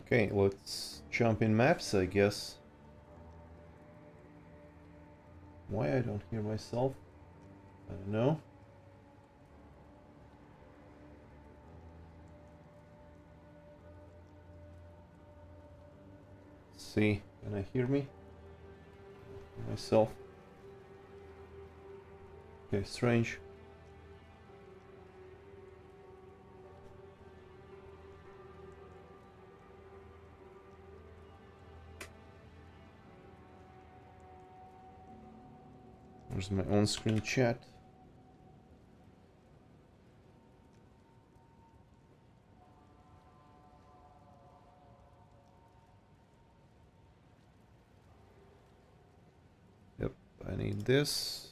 Okay, let's jump in maps, I guess. Why I don't hear myself? I don't know. Let's see, can I hear me? Myself. Okay, strange. There's my on-screen chat. Yep, I need this.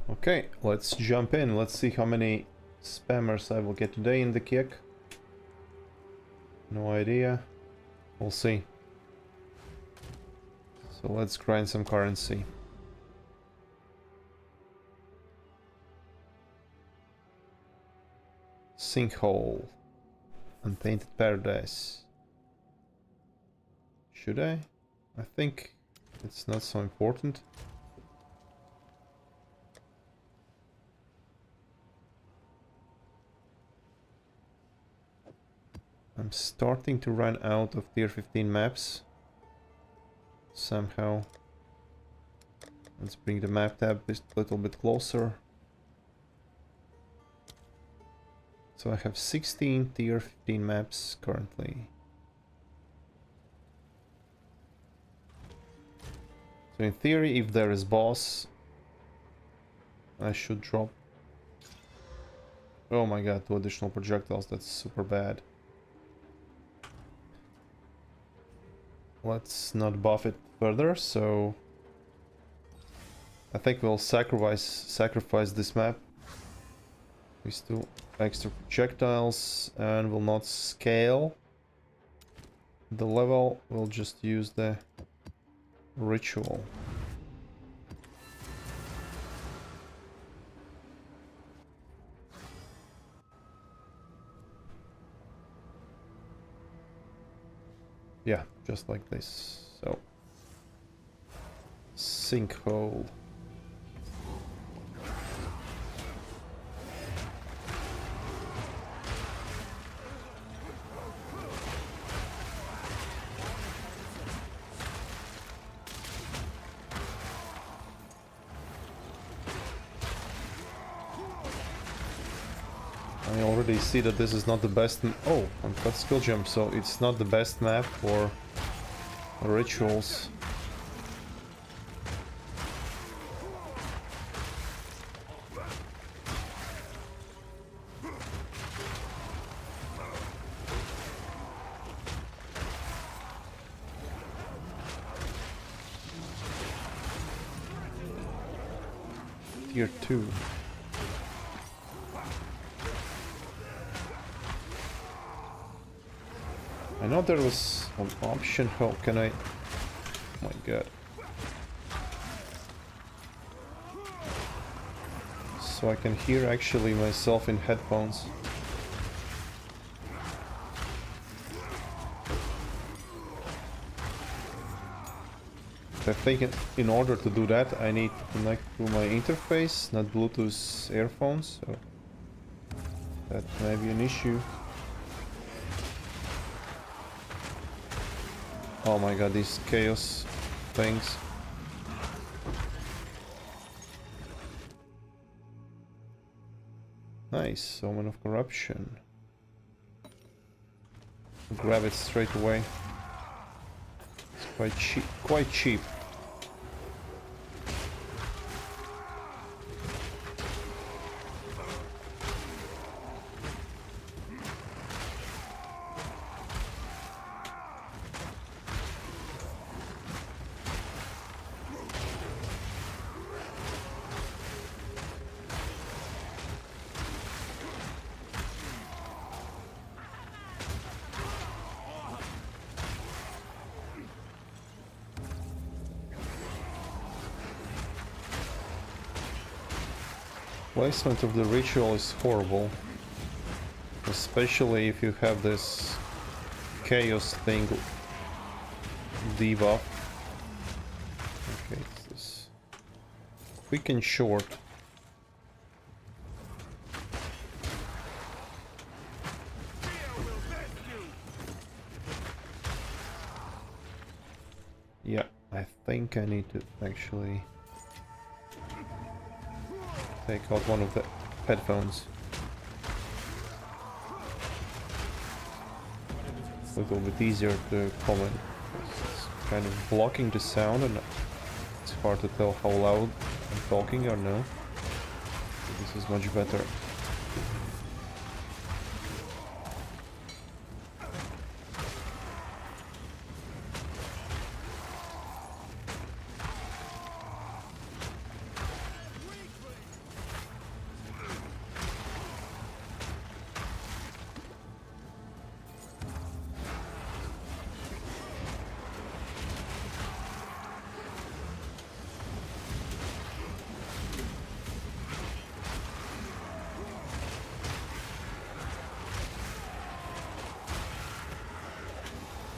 Okay, let's jump in. Let's see how many spammers I will get today in the kick. No idea. We'll see. So let's grind some currency. Sinkhole. Unpainted Paradise. Should I? I think it's not so important. I'm starting to run out of tier 15 maps. Somehow. Let's bring the map tab a little bit closer. So I have 16 tier 15 maps currently. So in theory, if there is boss, I should drop. Oh my god, 2 additional projectiles, that's super bad. Let's not buff it further, so I think we'll sacrifice this map. These 2 extra projectiles, and will not scale the level. We'll just use the ritual. Yeah, just like this. So, sinkhole. I already see that this is not the best. Oh, I've got skill jump, so it's not the best map for rituals. tier 2. I know there was an option. How can I... Oh my god. So I can hear actually myself in headphones. I think in order to do that I need to connect to my interface, not Bluetooth earphones, so that may be an issue. Oh my god, these chaos things. Nice, Omen of Corruption. Grab it straight away. It's quite cheap. Quite cheap. Placement of the ritual is horrible, especially if you have this chaos thing debuff. Okay, it's this quick and short. Yeah, I think I need to actually take out one of the headphones. A little bit easier to comment. It's kind of blocking the sound and it's hard to tell how loud I'm talking or no. This is much better.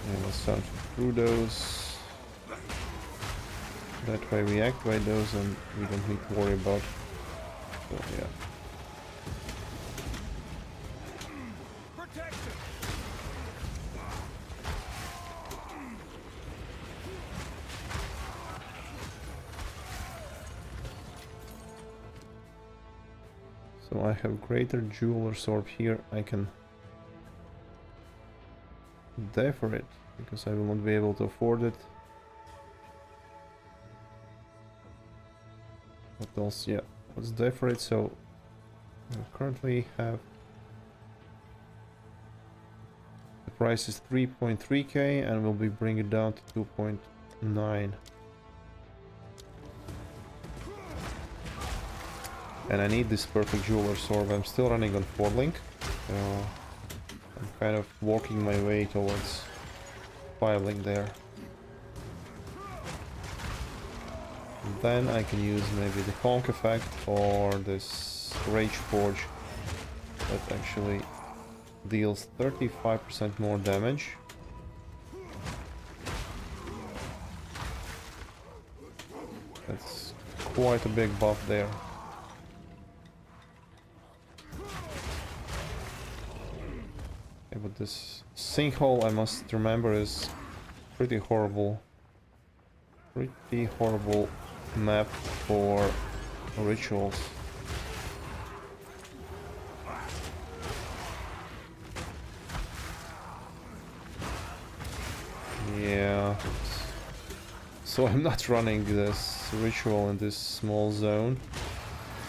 And let's run through those. That way we activate those and we don't need to worry about. So yeah. So I have greater jeweler's orb here. I can defer it because I will not be able to afford it. What else? Yeah, let's defer it. So I currently have the price is 3.3k and we'll be bringing it down to 2.9. And I need this perfect jeweler's orb. I'm still running on 4-link. So I'm kind of walking my way towards 5-link there. And then I can use maybe the Conk effect or this Rage Forge that actually deals 35% more damage. That's quite a big buff there. But this sinkhole, I must remember, is pretty horrible. Pretty horrible map for rituals. Yeah. So I'm not running this ritual in this small zone.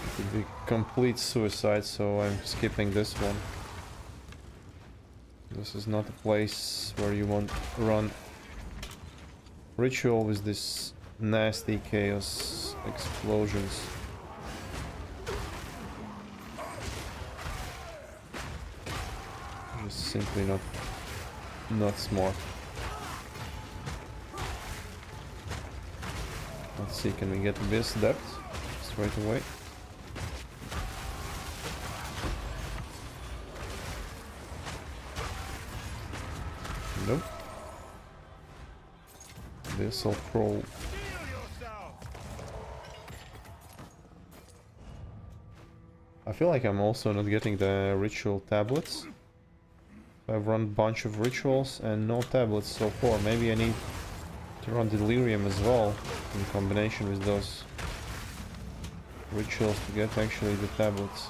It would be complete suicide, so I'm skipping this one. This is not a place where you want to run ritual with this nasty chaos explosions. simply not smart. Let's see, can we get this depth straight away? Nope. This'll crawl. I feel like I'm also not getting the ritual tablets. I've run a bunch of rituals and no tablets so far. Maybe I need to run delirium as well in combination with those rituals to get actually the tablets.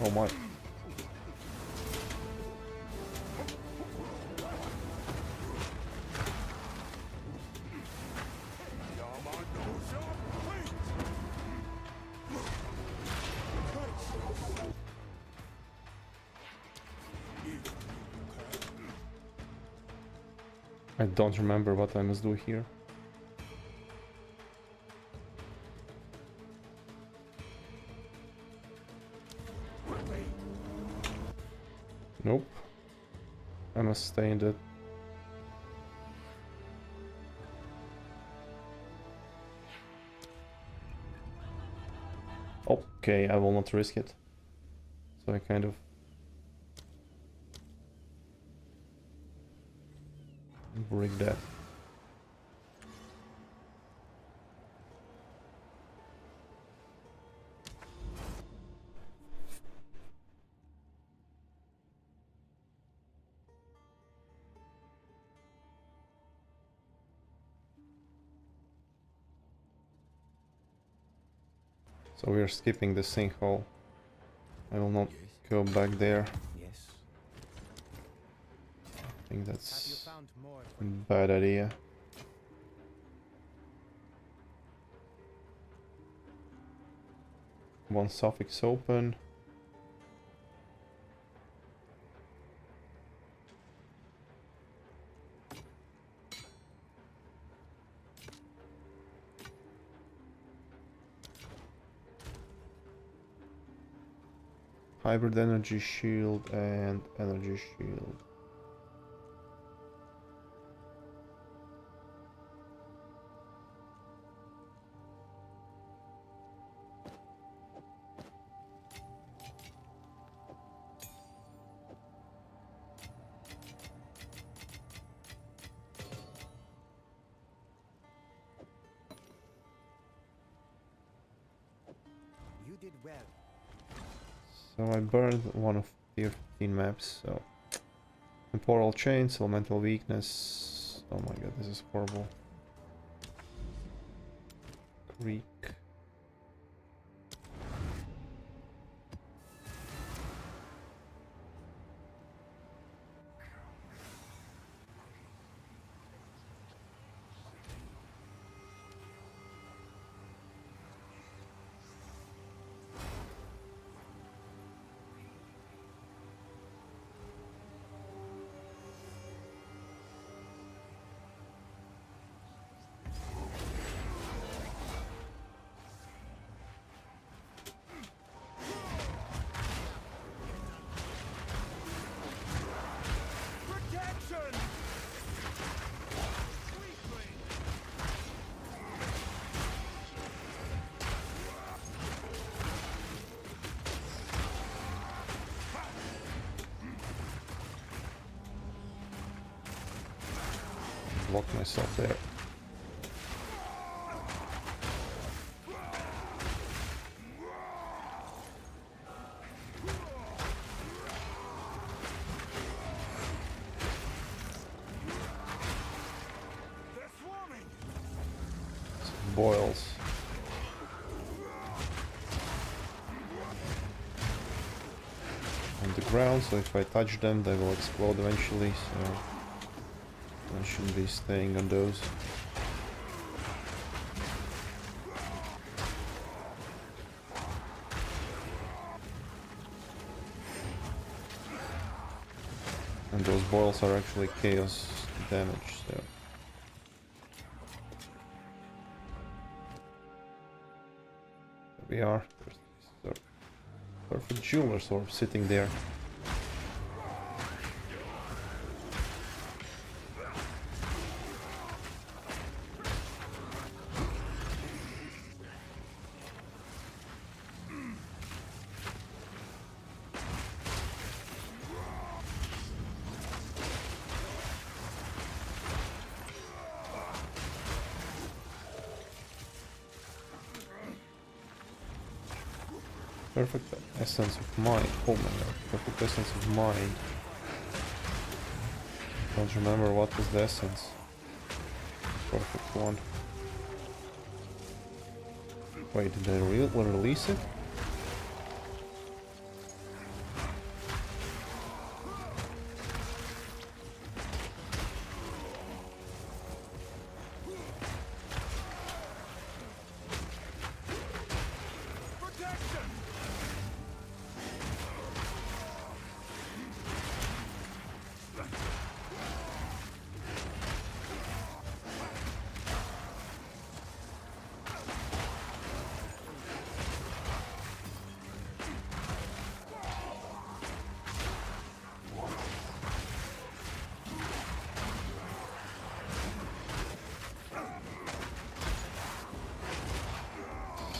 Oh my. I don't remember what I must do here. Nope. I must stay in the... Okay, I will not risk it. So I kind of... break that. So we are skipping the sinkhole. I will not go back there. Yes. I think that's a bad idea. One suffix open. Hybrid energy shield and energy shield. You did well. So I burned one of tier 15 maps, so... Temporal chains, elemental weakness... Oh my god, this is horrible. Creek... Block myself there. Some boils. On the ground, so if I touch them, they will explode eventually, so... I shouldn't be staying on those. And those boils are actually chaos damage, so... There we are. There's this perfect jeweler's orb sitting there. Perfect essence of mind. Oh my god, perfect essence of mind. Don't remember what was the essence. Perfect one. Wait, did they release it?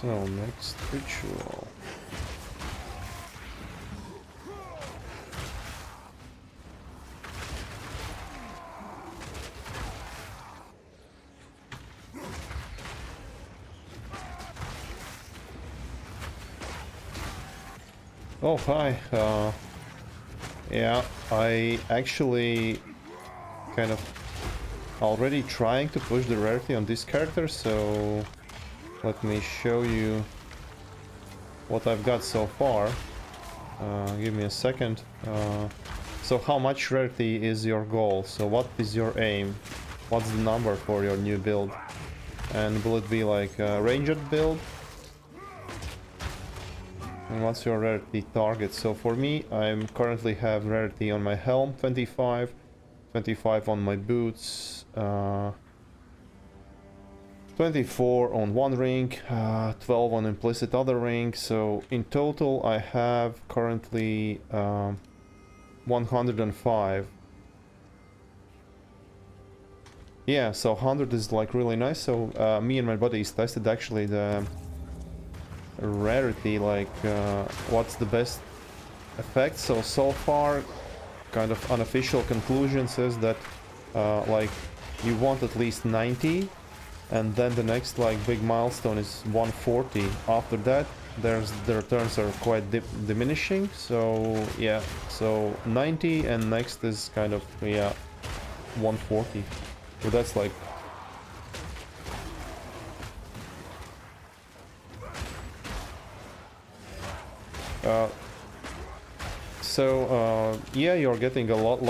So, next ritual. Oh, hi. Yeah, I actually kind of already trying to push the rarity on this character, so let me show you what I've got so far. Give me a second. So how much rarity is your goal? So what is your aim? What's the number for your new build? And will it be like a ranged build? And what's your rarity target? So for me, I'm currently have rarity on my helm 25, 25 on my boots, 24 on one ring, 12 on implicit other ring. So in total I have currently 105. Yeah, so 100 is like really nice. So me and my buddies tested actually the rarity, like what's the best effect. So far kind of unofficial conclusion says that like you want at least 90, and then the next like big milestone is 140. After that the returns are quite diminishing, so yeah, so 90 and next is kind of, yeah, 140. So that's like yeah, you're getting a lot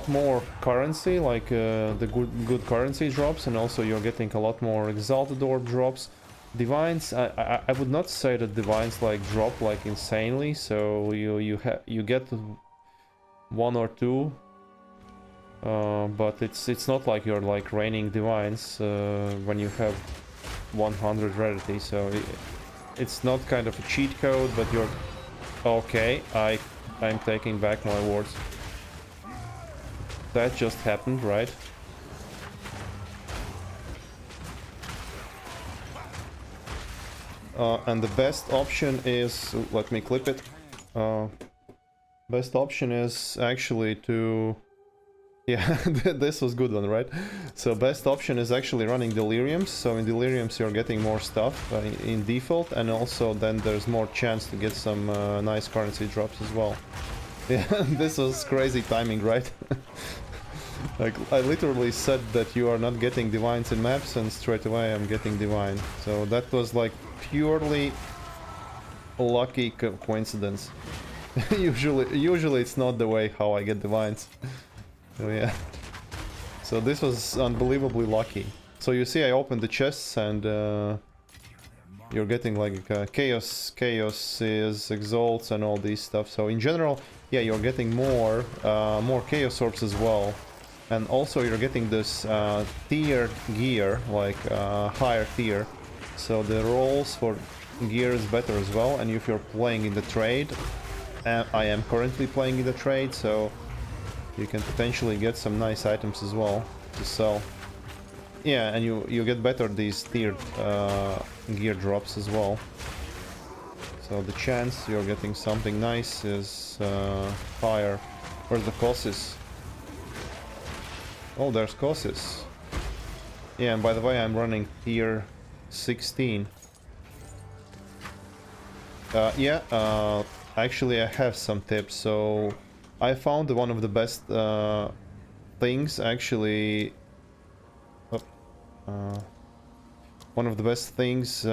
more currency, like the good currency drops, and also you're getting a lot more exalted orb drops. Divines, I would not say that divines like drop like insanely, so you get one or two, but it's not like you're like raining divines when you have 100 rarity, so it's not kind of a cheat code, but you're okay. I'm taking back my words. That just happened, right? And the best option is, let me clip it. Best option is actually to, yeah, this was good one, right? So best option is actually running Deliriums. So in Deliriums you're getting more stuff in default, and also then there's more chance to get some nice currency drops as well. Yeah, this was crazy timing, right? Like, I literally said that you are not getting divines in maps, and straight away I'm getting divine. So that was like purely lucky coincidence. Usually it's not the way how I get divines. So yeah. So this was unbelievably lucky. So you see I opened the chests, and you're getting like chaos is exalts and all these stuff. So in general yeah, you're getting more chaos orbs as well, and also you're getting this tiered gear, like higher tier, so the rolls for gear is better as well. And if you're playing in the trade, I am currently playing in the trade, so you can potentially get some nice items as well to sell. Yeah, and you get better these tiered gear drops as well. So the chance you're getting something nice is higher. Where's the Kossis? Oh, there's Kossis. Yeah, and by the way, I'm running tier 16. Actually I have some tips. So I found one of the best things actually. One of the best things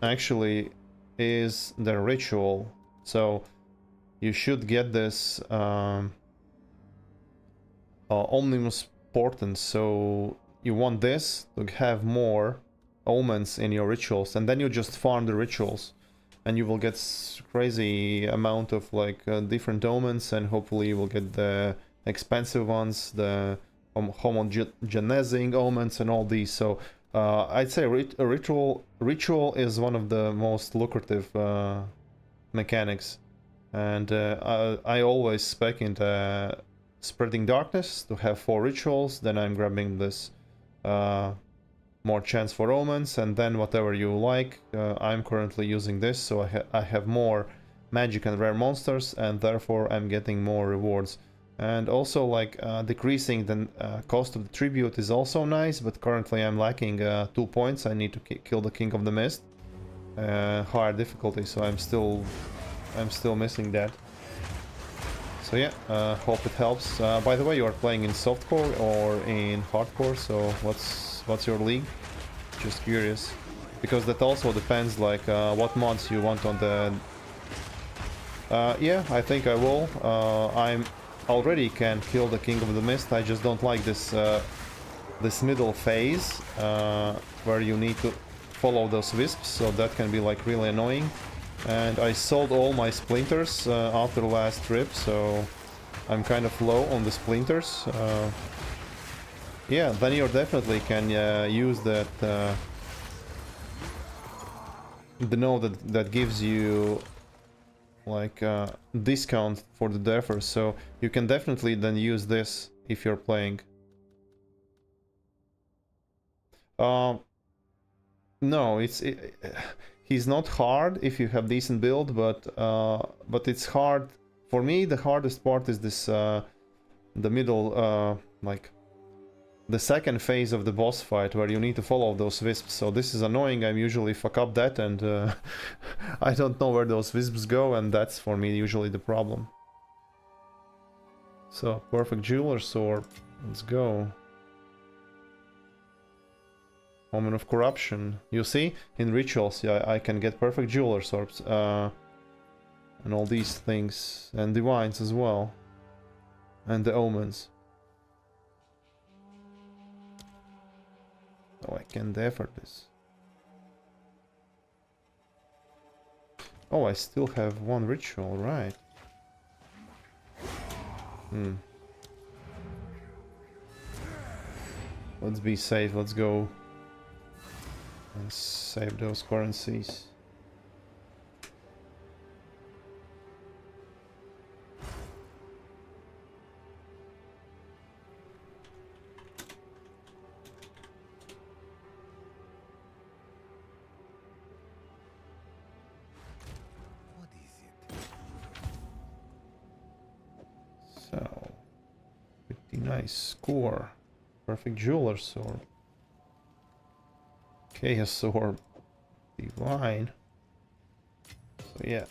actually is the ritual. So you should get this Omnimus Portent. So you want this to have more omens in your rituals, and then you just farm the rituals, and you will get crazy amount of like different omens, and hopefully you will get the expensive ones, the homogenizing omens and all these. So I'd say ritual is one of the most lucrative mechanics, and I always spec into spreading darkness to have 4 rituals. Then I'm grabbing this more chance for omens, and then whatever you like. I'm currently using this, so I have more magic and rare monsters, and therefore I'm getting more rewards. And also, like, decreasing the cost of the tribute is also nice, but currently I'm lacking 2 points. I need to kill the King of the Mist. Higher difficulty, so I'm still missing that. So yeah, hope it helps. By the way, you are playing in softcore or in hardcore, so what's your league? Just curious. Because that also depends, like, what mods you want on the... yeah, I think I will. I'm already can kill the King of the Mist. I just don't like this this middle phase where you need to follow those wisps, so that can be like really annoying. And I sold all my splinters after the last trip, so I'm kind of low on the splinters. Yeah, then you definitely can use that the node that gives you like discount for the defers, so you can definitely then use this if you're playing. No, he's not hard if you have decent build, but it's hard for me. The hardest part is this the middle like the second phase of the boss fight, where you need to follow those wisps. So this is annoying. I usually fuck up that, and I don't know where those wisps go, and that's for me usually the problem. So, perfect jeweler's orb. Let's go. Omen of corruption. You see, in rituals, yeah, I can get perfect jeweler's orbs, and all these things, and divines as well, and the omens. Oh, I can defer this. Oh, I still have 1 ritual, right? Let's be safe, let's go and save those currencies. So, pretty nice score. Perfect jeweler's orb. Chaos orb. Divine. So yeah.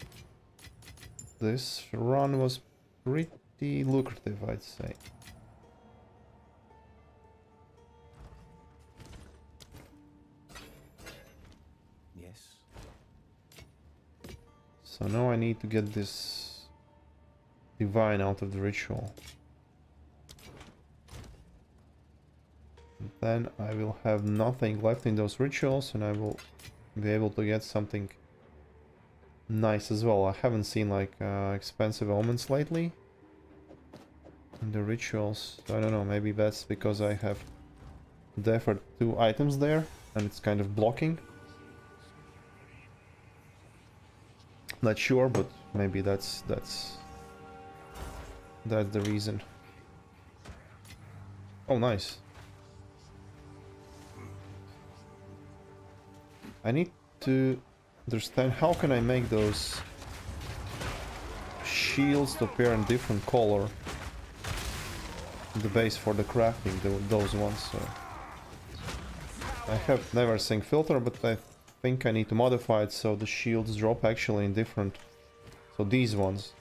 This run was pretty lucrative, I'd say. Yes. So now I need to get this divine out of the ritual. Then I will have nothing left in those rituals, and I will be able to get something nice as well. I haven't seen like expensive omens lately in the rituals. So I don't know, maybe that's because I have deferred 2 items there and it's kind of blocking. Not sure, but maybe that's the reason. Oh, nice. I need to understand how can I make those shields to appear in different color. The base for the crafting, those ones. So I have never seen filter, but I think I need to modify it so the shields drop actually in different. So these ones.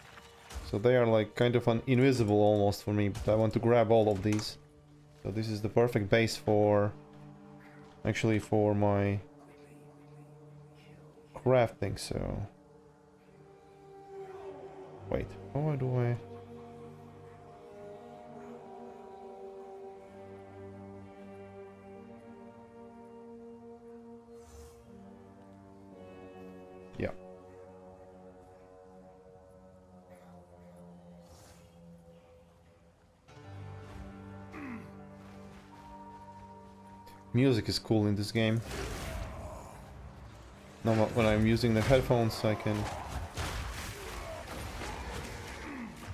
So they are like kind of invisible almost for me, but I want to grab all of these. So this is the perfect base for actually for my crafting. So wait, how do I? Yeah. Music is cool in this game. Now when I'm using the headphones I can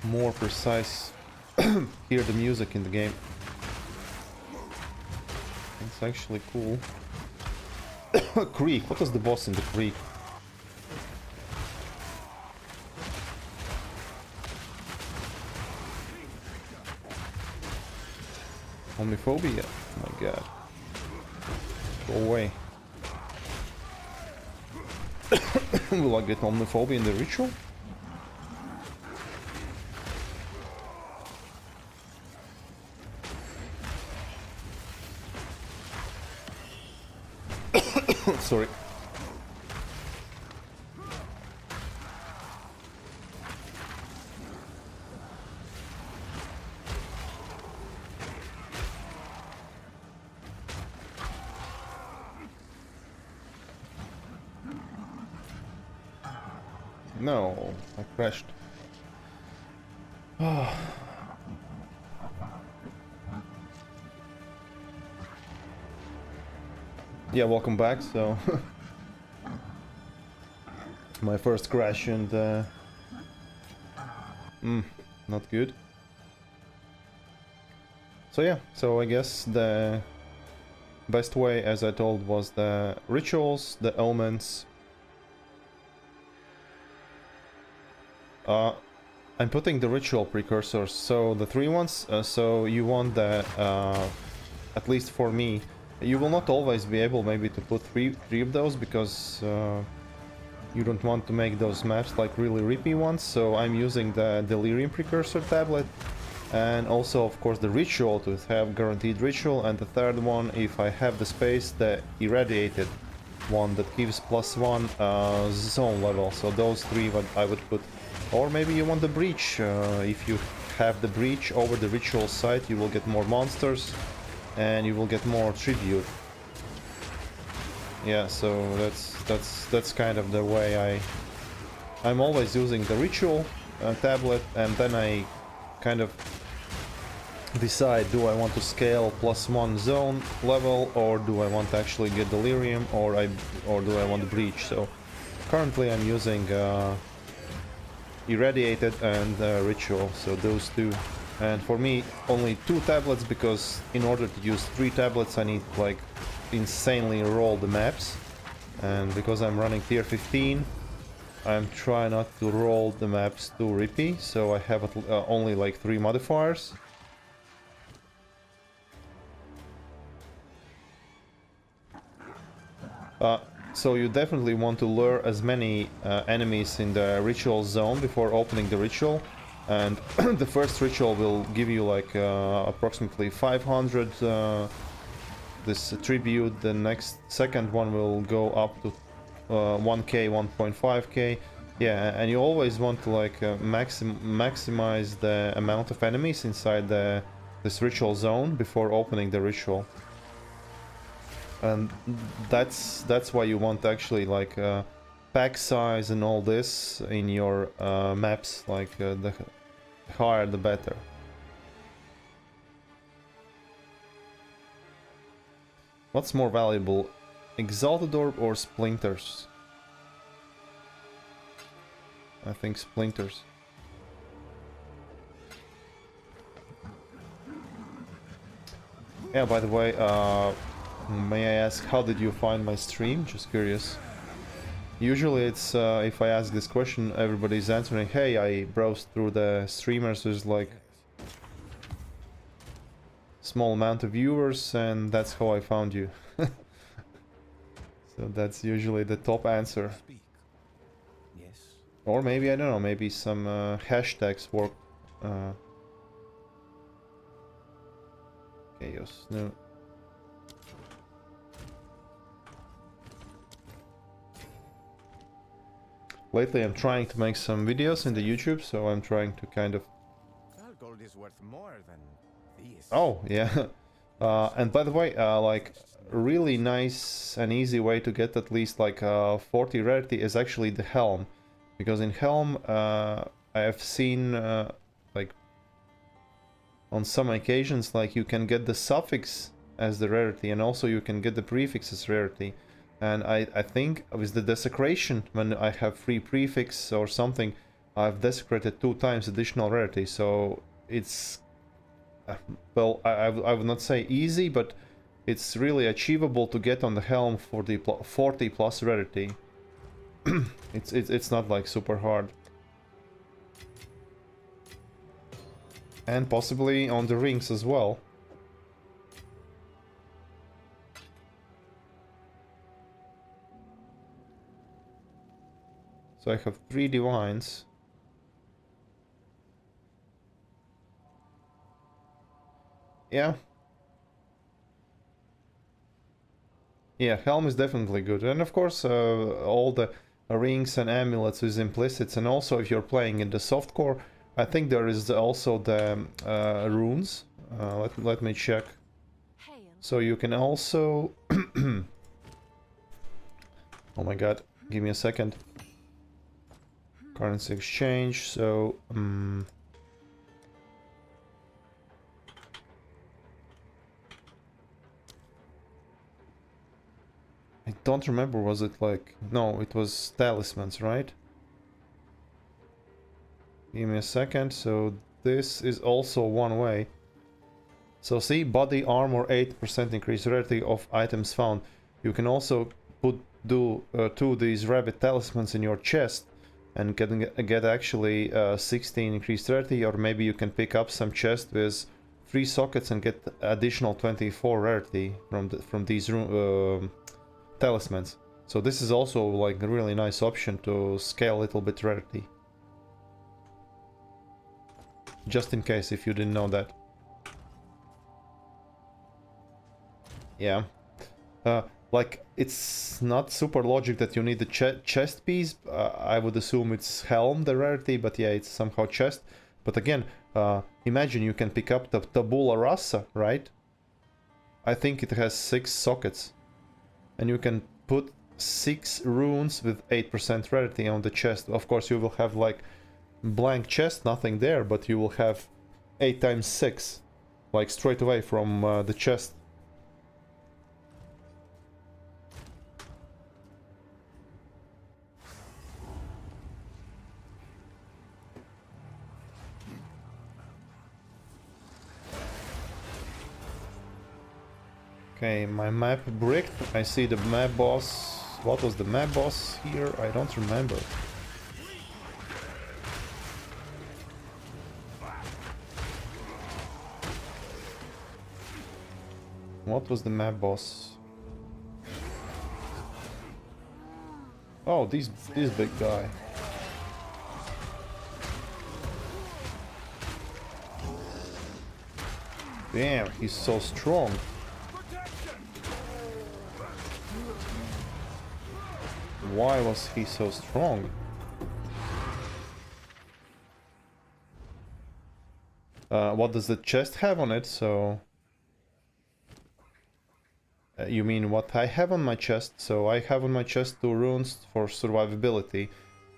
more precise hear the music in the game. It's actually cool. Creek, what was the boss in the creek? Homophobia? Oh my god. Go away. Will I get homophobia in the ritual? Sorry. No, I crashed. Yeah, welcome back. So my first crash and not good. So yeah, so I guess the best way, as I told, was the rituals, the omens. I'm putting the ritual precursors, so the 3 ones, so you want the, at least for me, you will not always be able maybe to put three of those, because you don't want to make those maps like really rippy ones, so I'm using the delirium precursor tablet, and also of course the ritual to have guaranteed ritual, and the third one, if I have the space, the irradiated one that gives +1 zone level. So those 3 what I would put. Or maybe you want the breach. If you have the breach over the ritual site, you will get more monsters and you will get more tribute. Yeah, so that's kind of the way I'm always using the ritual tablet, and then I kind of decide, do I want to scale +1 zone level, or do I want to actually get delirium, or do I want the breach. So currently I'm using irradiated and ritual, so those 2. And for me only 2 tablets, because in order to use 3 tablets I need like insanely roll the maps, and because I'm running tier 15 I'm trying not to roll the maps too rippy, so I have only like 3 modifiers. So you definitely want to lure as many enemies in the ritual zone before opening the ritual, and the first ritual will give you like approximately 500 this tribute. The second one will go up to 1k, 1.5k. Yeah, and you always want to like maximize the amount of enemies inside this ritual zone before opening the ritual. And that's why you want to actually like pack size and all this in your maps, like the higher the better. What's more valuable, Exalted Orb or Splinters? I think Splinters. Yeah, by the way, may I ask, how did you find my stream? Just curious. Usually it's, if I ask this question, everybody's answering, hey, I browsed through the streamers, there's like small amount of viewers, and that's how I found you. So that's usually the top answer. Speak. Yes. Or maybe, I don't know, maybe some hashtags work. Chaos, no. Lately I'm trying to make some videos in the YouTube, so I'm trying to kind of... Well, gold is worth more than these. Oh, yeah. And by the way, like, really nice and easy way to get at least like 40 rarity is actually the helm. Because in helm, I have seen, like, on some occasions, like, you can get the suffix as the rarity, and also you can get the prefix as rarity. And I think with the desecration, when I have free prefix or something, I've desecrated 2 times additional rarity, so it's... well, I would not say easy, but it's really achievable to get on the helm for the 40 plus rarity. It's not like super hard. And possibly on the rings as well. So I have 3 divines. Yeah. Yeah, helm is definitely good. And of course, all the rings and amulets is implicit. And also, if you're playing in the softcore, I think there is also the runes. Let me check. So you can also... Oh my god, give me a second. Currency exchange, so... I don't remember, was it like... No, it was talismans, right? Give me a second, so this is also one way. So see, body armor 8% increase rarity of items found. You can also do 2 these rabbit talismans in your chest and get actually 16 increased rarity, or maybe you can pick up some chest with 3 sockets and get additional 24 rarity from these talismans. So this is also like a really nice option to scale a little bit rarity. Just in case, if you didn't know that. Yeah. Like, it's not super logic that you need the chest piece. I would assume it's helm, the rarity, but yeah, it's somehow chest. But again, imagine you can pick up the tabula rasa, right? I think it has 6 sockets. And you can put 6 runes with 8% rarity on the chest. Of course, you will have like blank chest, nothing there, but you will have 8 times 6, like straight away from the chest. Okay, my map bricked. I see the map boss. What was the map boss here? I don't remember. What was the map boss? Oh, this big guy. Damn, he's so strong. Why was he so strong? What does the chest have on it? So You mean what I have on my chest? So I have on my chest 2 runes for survivability.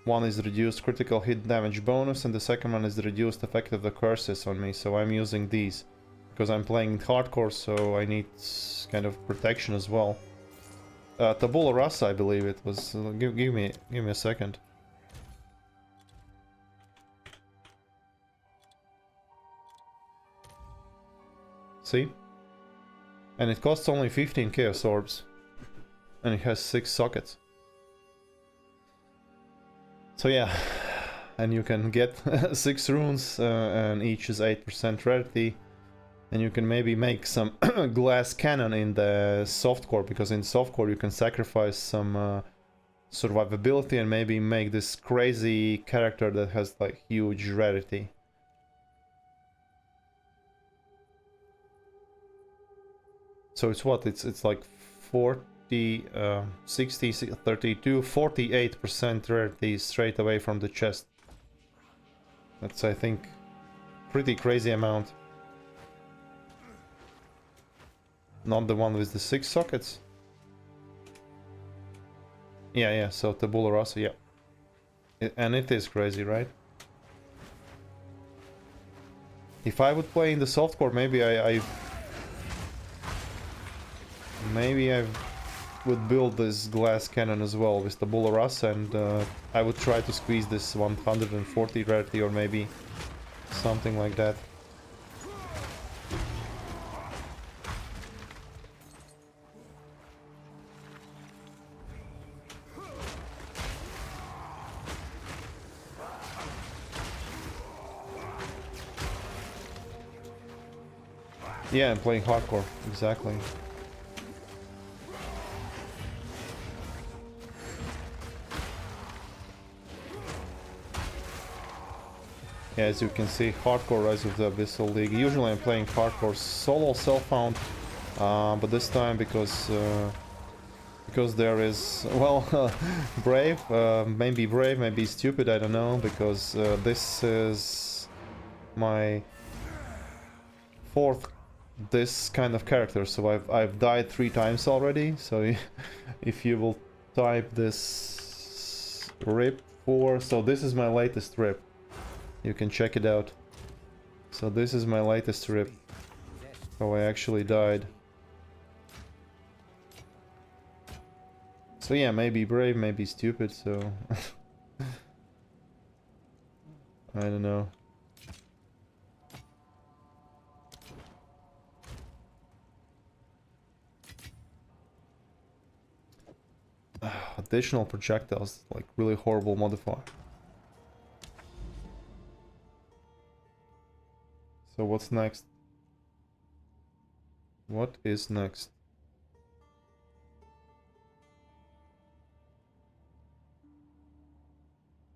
One is reduced critical hit damage bonus, and the second one is the reduced effect of the curses on me. So I'm using these because I'm playing hardcore, so I need kind of protection as well. Tabula rasa, I believe it was. Give me a second. See? And it costs only 15 chaos orbs. And it has 6 sockets. So yeah, and you can get 6 runes, and each is 8% rarity. And you can maybe make some glass cannon in the softcore, because in softcore you can sacrifice some survivability and maybe make this crazy character that has like huge rarity. So it's what? It's like 40, 60, 32, 48% rarity straight away from the chest. That's, I think, pretty crazy amount. Not the one with the 6 sockets. Yeah, so Tabula Rasa, yeah. And it is crazy, right? If I would play in the softcore, maybe I would build this glass cannon as well with Tabula Rasa, and I would try to squeeze this 140 rarity or maybe something like that. Yeah, I'm playing hardcore, exactly. Yeah, as you can see, hardcore Rise of the Abyssal League. Usually I'm playing hardcore solo self-found, but this time because there is, well, brave, maybe stupid, I don't know, because this is my 4th this kind of character, so I've died 3 times already. So if you will type this rip4, so this is my latest rip. You can check it out. So this is my latest rip. How I actually died. So yeah, maybe brave, maybe stupid, so I don't know. Additional projectiles, like really horrible modifier. So what's next? What is next?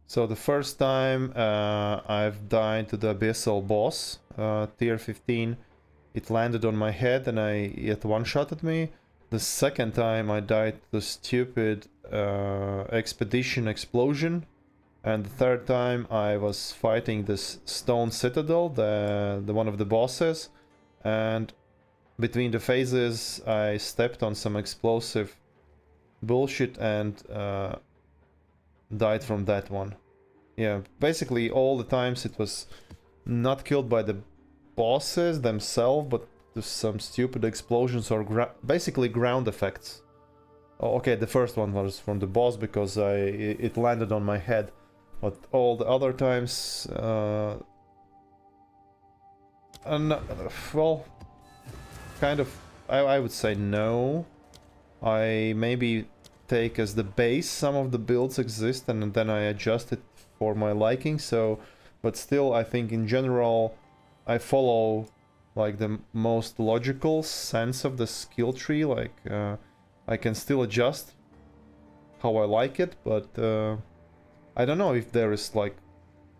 So the first time I've died to the Abyssal boss, tier 15, it landed on my head and it one-shotted me. The second time I died to the stupid expedition explosion. And the third time I was fighting this stone citadel, the one of the bosses. And between the phases I stepped on some explosive bullshit and died from that one. Yeah, basically all the times it was not killed by the bosses themselves, but some stupid explosions or basically ground effects. Oh, okay, the first one was from the boss because it landed on my head, but all the other times, well, kind of, I would say no. I maybe take as the base some of the builds exist and then I adjust it for my liking, so, but still I think in general I follow like the most logical sense of the skill tree, like I can still adjust how I like it, but I don't know if there is like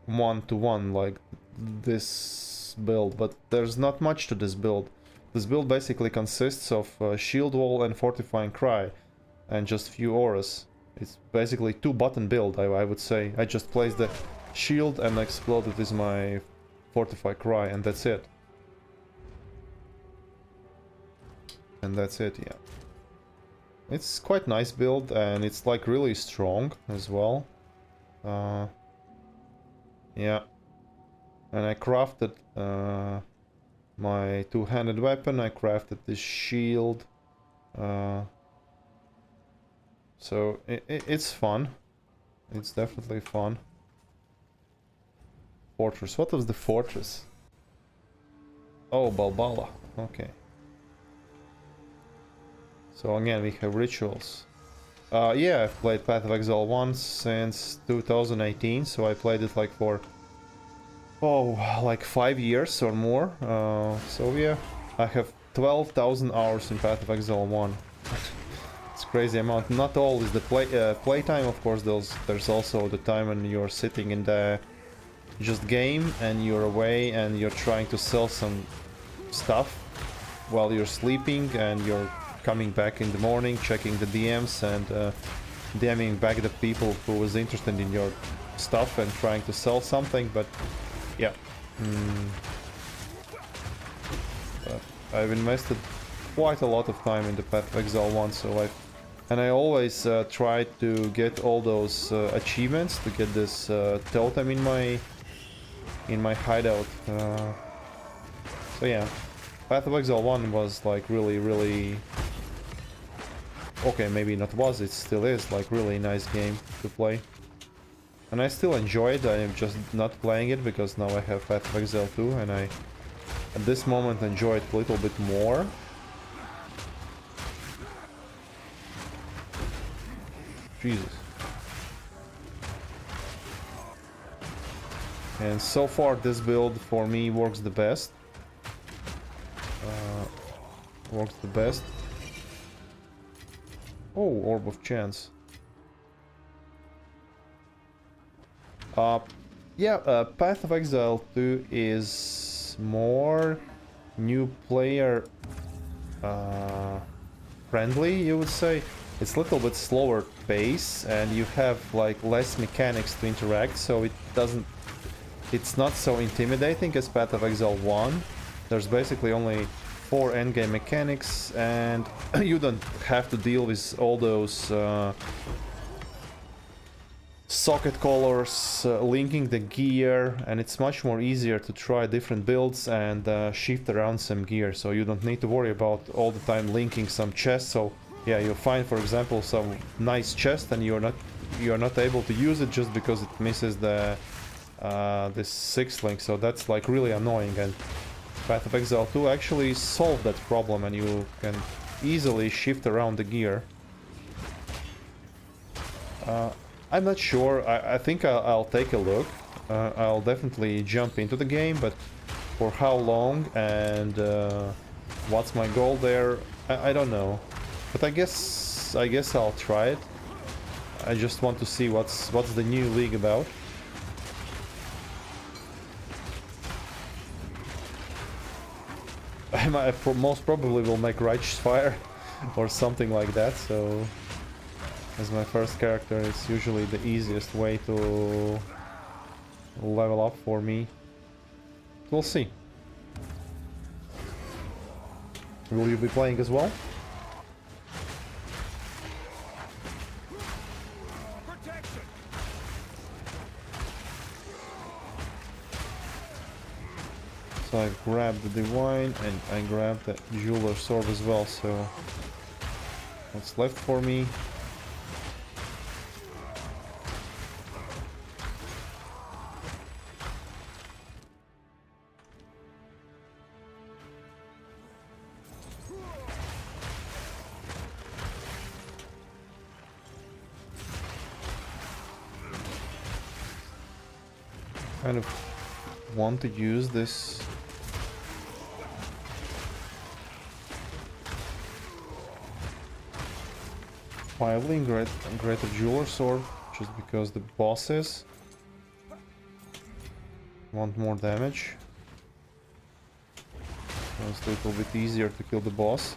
one-to-one like this build, but there's not much to this build. This build basically consists of shield wall and fortifying cry and just few auras. It's basically 2-button build, I would say. I just place the shield and explode it with my fortify cry, and that's it. And that's it, yeah. It's quite nice build, and it's like really strong as well. Yeah. And I crafted my two-handed weapon, I crafted this shield. So it's fun. It's definitely fun. Fortress. What was the fortress? Oh, Balbala. Okay. So again, we have rituals. Yeah, I've played Path of Exile once since 2018, so I played it like for, oh, like 5 years or more. So yeah, I have 12,000 hours in Path of Exile 1. It's crazy amount. Not all is the playtime, of course. There's also the time when you're sitting in the just game and you're away and you're trying to sell some stuff while you're sleeping, and you're coming back in the morning, checking the DMs and DMing back the people who was interested in your stuff and trying to sell something. But yeah, but I've invested quite a lot of time in the Path of Exile 1, so I always try to get all those achievements to get this totem in my hideout. So yeah, Path of Exile 1 was like really okay, maybe not was, it still is like really nice game to play. And I still enjoy it. I am just not playing it because now I have Path of Exile 2, and I at this moment enjoy it a little bit more. Jesus. And so far this build for me works the best. Oh, Orb of Chance. Yeah, Path of Exile 2 is more new player friendly, you would say. It's a little bit slower pace, and you have like less mechanics to interact, so it's not so intimidating as Path of Exile 1. There's basically only 4 endgame mechanics, and you don't have to deal with all those socket colors, linking the gear, and it's much more easier to try different builds and shift around some gear, so you don't need to worry about all the time linking some chests. So yeah, you'll find, for example, some nice chest and you're not able to use it just because it misses the this 6th link, so that's like really annoying. And Path of Exile 2 actually solved that problem, and you can easily shift around the gear. I'm not sure. I think I'll take a look. I'll definitely jump into the game, but for how long and what's my goal there, I don't know. But I guess I'll try it. I just want to see what's the new league about. I most probably will make Righteous Fire or something like that, so as my first character, it's usually the easiest way to level up for me. We'll see. Will you be playing as well? So I grabbed the Divine and I grabbed the Jeweler's Sword as well, so what's left for me? Kind of want to use this Filing Greater Jeweler Sword just because the bosses want more damage. So it's a little bit easier to kill the boss.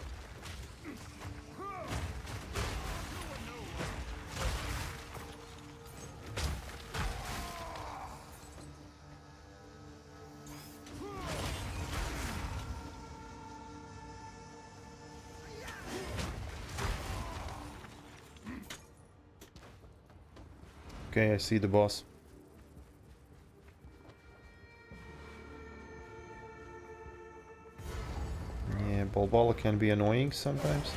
Okay, I see the boss. Yeah, Balboa can be annoying sometimes.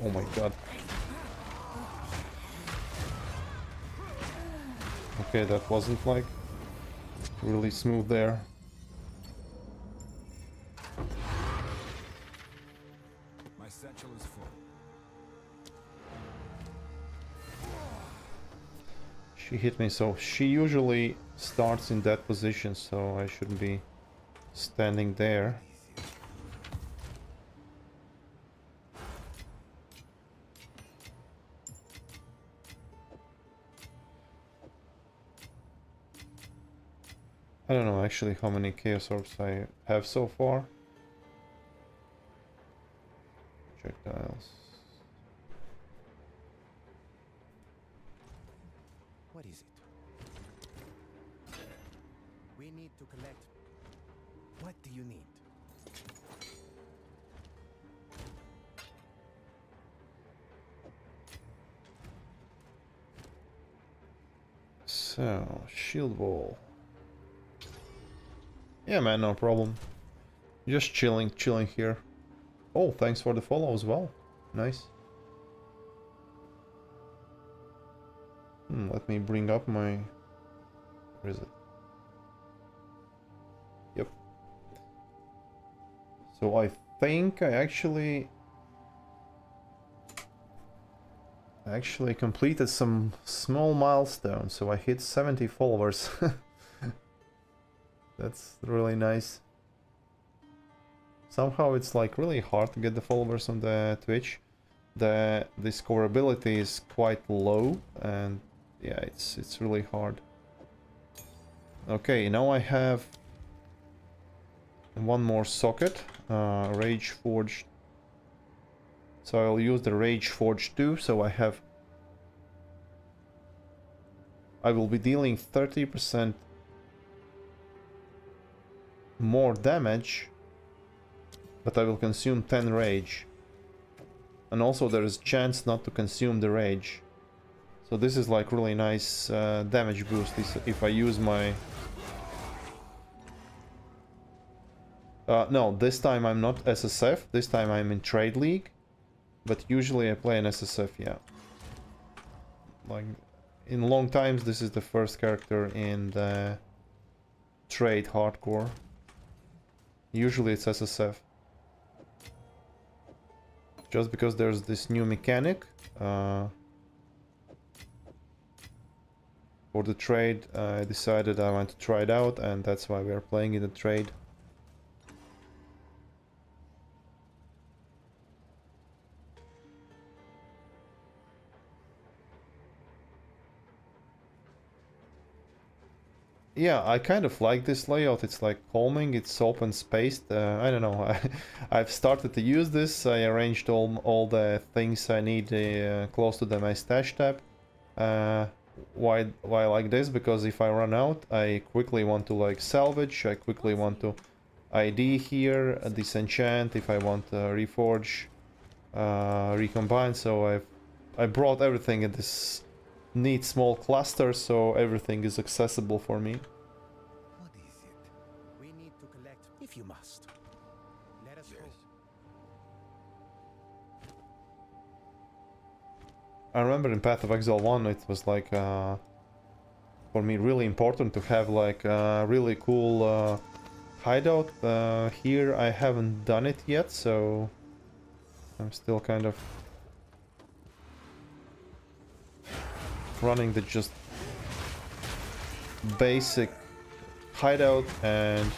Oh my god. Okay, that wasn't like really smooth there. My satchel is full. She hit me, so she usually starts in that position, so I shouldn't be standing there. I don't know actually how many Chaos Orbs I have so far. Projectiles. What is it? We need to collect. What do you need? So, shield wall. Yeah, man, no problem. Just chilling here. Oh, thanks for the follow as well. Nice. Let me bring up my... Where is it? Yep. So I think I actually completed some small milestones. So I hit 70 followers. That's really nice. Somehow it's like really hard to get the followers on the Twitch. The discoverability is quite low, and yeah, it's really hard. Okay, now I have one more socket, Rage Forge. So I'll use the Rage Forge 2, so I will be dealing 30% more damage, but I will consume 10 rage. And also there is chance not to consume the rage. So this is like really nice damage boost if I use my... no, this time I'm not SSF, this time I'm in Trade League. But usually I play an SSF, yeah. Like, in long times this is the first character in the Trade Hardcore. Usually it's SSF. Just because there's this new mechanic for the trade, I decided I want to try it out, and that's why we are playing in the trade. Yeah, I kind of like this layout. It's like calming, it's open spaced. I don't know. I've started to use this. I arranged all the things I need close to my stash tab. Why I like this? Because if I run out, I quickly want to like salvage. I quickly want to ID here, disenchant. If I want reforge, recombine. So I brought everything in this neat small cluster, so everything is accessible for me. What is it? We need to collect if you must. Let us go. I remember in Path of Exile 1 it was like for me really important to have like a really cool hideout. Here I haven't done it yet, so I'm still kind of running the just basic hideout, and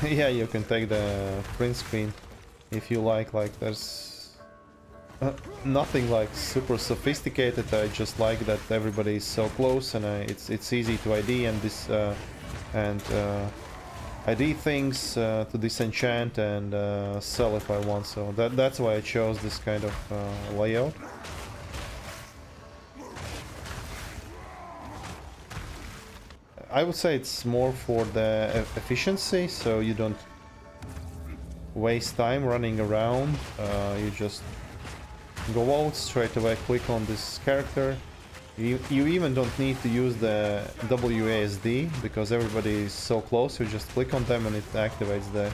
yeah, you can take the print screen if you like there's nothing like super sophisticated. I just like that everybody is so close, and it's easy to ID and this ID things to disenchant and sell if I want. So that's why I chose this kind of layout. I would say it's more for the efficiency, so you don't waste time running around. You just go out straight away, click on this character. You even don't need to use the WASD because everybody is so close. You just click on them and it activates the.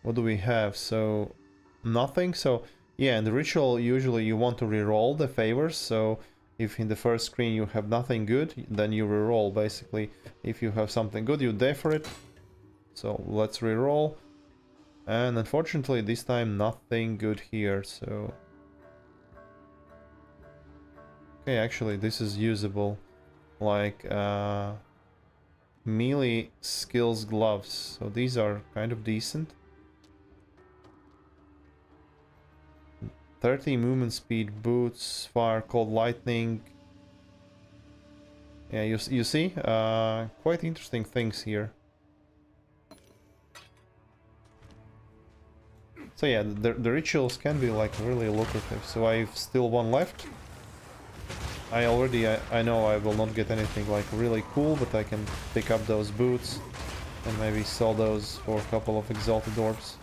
What do we have? So nothing. So yeah, in the ritual usually you want to reroll the favors. So if in the first screen you have nothing good, then you reroll basically. If you have something good, you defer it. So let's reroll. And unfortunately this time nothing good here, so... Okay, actually this is usable. Like, melee skills gloves. So these are kind of decent. 30 movement speed, boots, fire, cold lightning. Yeah, you see? Quite interesting things here. So yeah, the rituals can be like really lucrative. So I've still one left. I know I will not get anything like really cool, but I can pick up those boots and maybe sell those for a couple of exalted orbs.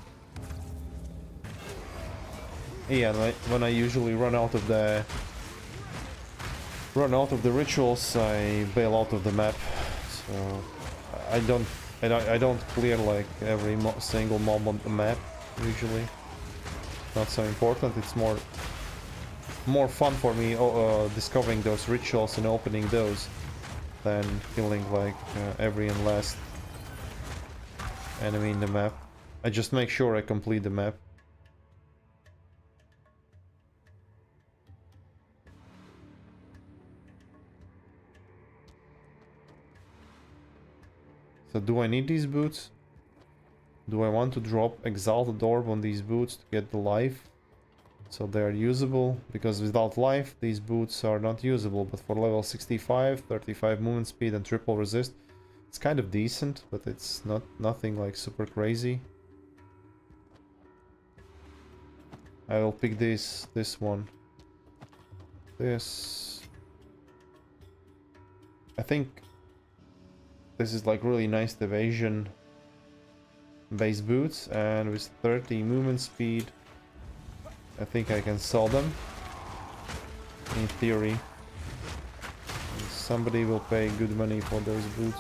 Yeah, when I usually run out of the rituals, I bail out of the map. So I don't clear like every single mob on the map usually. Not so important. It's more fun for me discovering those rituals and opening those than killing like every and last enemy in the map. I just make sure I complete the map. So do I need these boots? Do I want to drop Exalted Orb on these boots to get the life? So they are usable, because without life these boots are not usable, but for level 65, 35 movement speed and triple resist, it's kind of decent, but it's nothing like super crazy. I will pick this one. This... I think this is like really nice evasion base boots, and with 30 movement speed I think I can sell them in theory. Somebody will pay good money for those boots.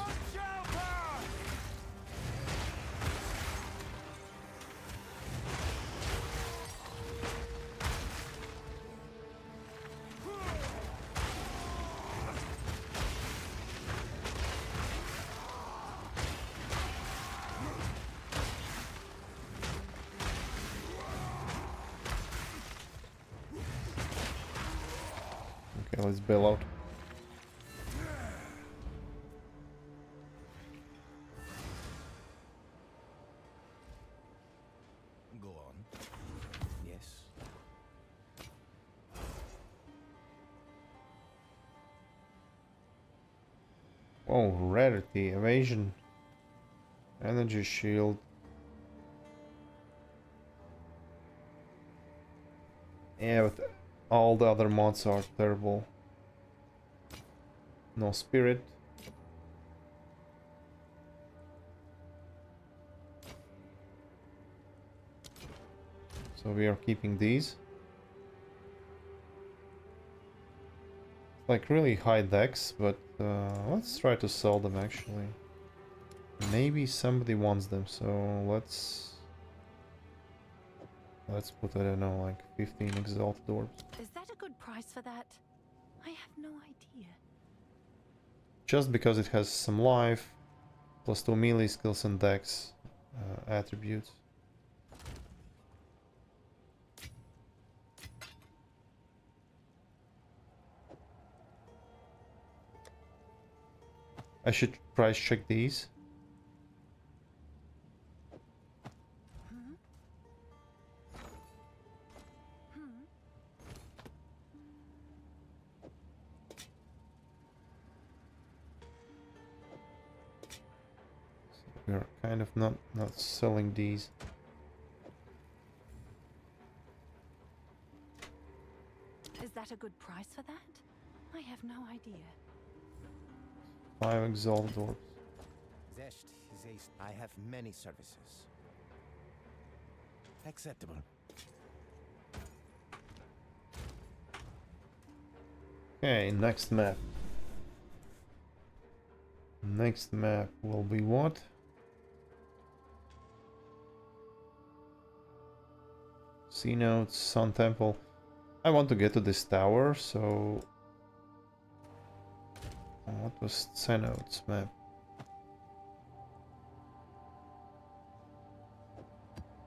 Okay, let's bail out. Go on. Yes. Oh, rarity, evasion, energy shield. Yeah, but all the other mods are terrible. No spirit. So we are keeping these. Like really high decks, but let's try to sell them actually. Maybe somebody wants them, so let's put, I don't know, like 15 exalted orbs. Is that a good price for that? I have no idea. Just because it has some life, plus 2 melee skills and dex attributes. I should price check these. We're kind of not selling these. get a good price for that? I have no idea. 5 exalted orbs. I have many services. Acceptable. Okay, next map. Next map will be what? Sea Notes, Sun Temple. I want to get to this tower, so... What was Sea Notes map?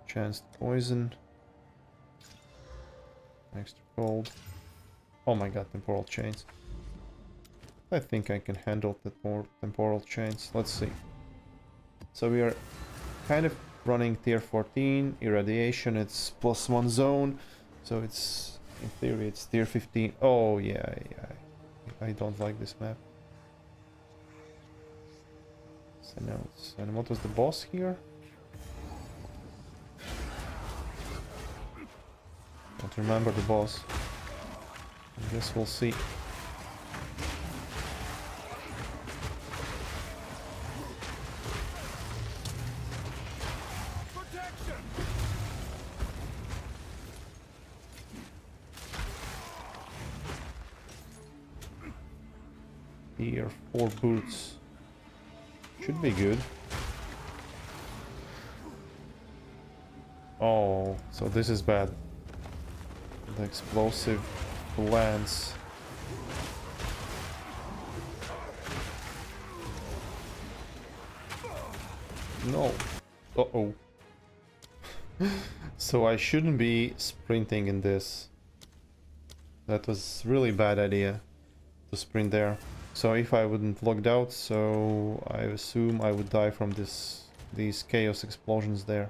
Chance to poison. Extra cold. Oh my god, temporal chains. I think I can handle the more temporal chains. Let's see. So we are kind of running tier 14, irradiation, it's +1 zone. So it's, in theory, it's tier 15. Oh yeah, I don't like this map. So notes. And what was the boss here? Don't remember the boss. I guess we'll see. Here, 4 boots. Should be good. Oh, so this is bad. The explosive lance. No. Uh-oh. So I shouldn't be sprinting in this. That was really bad idea to sprint there. So if I wouldn't logged out, so I assume I would die from these chaos explosions there.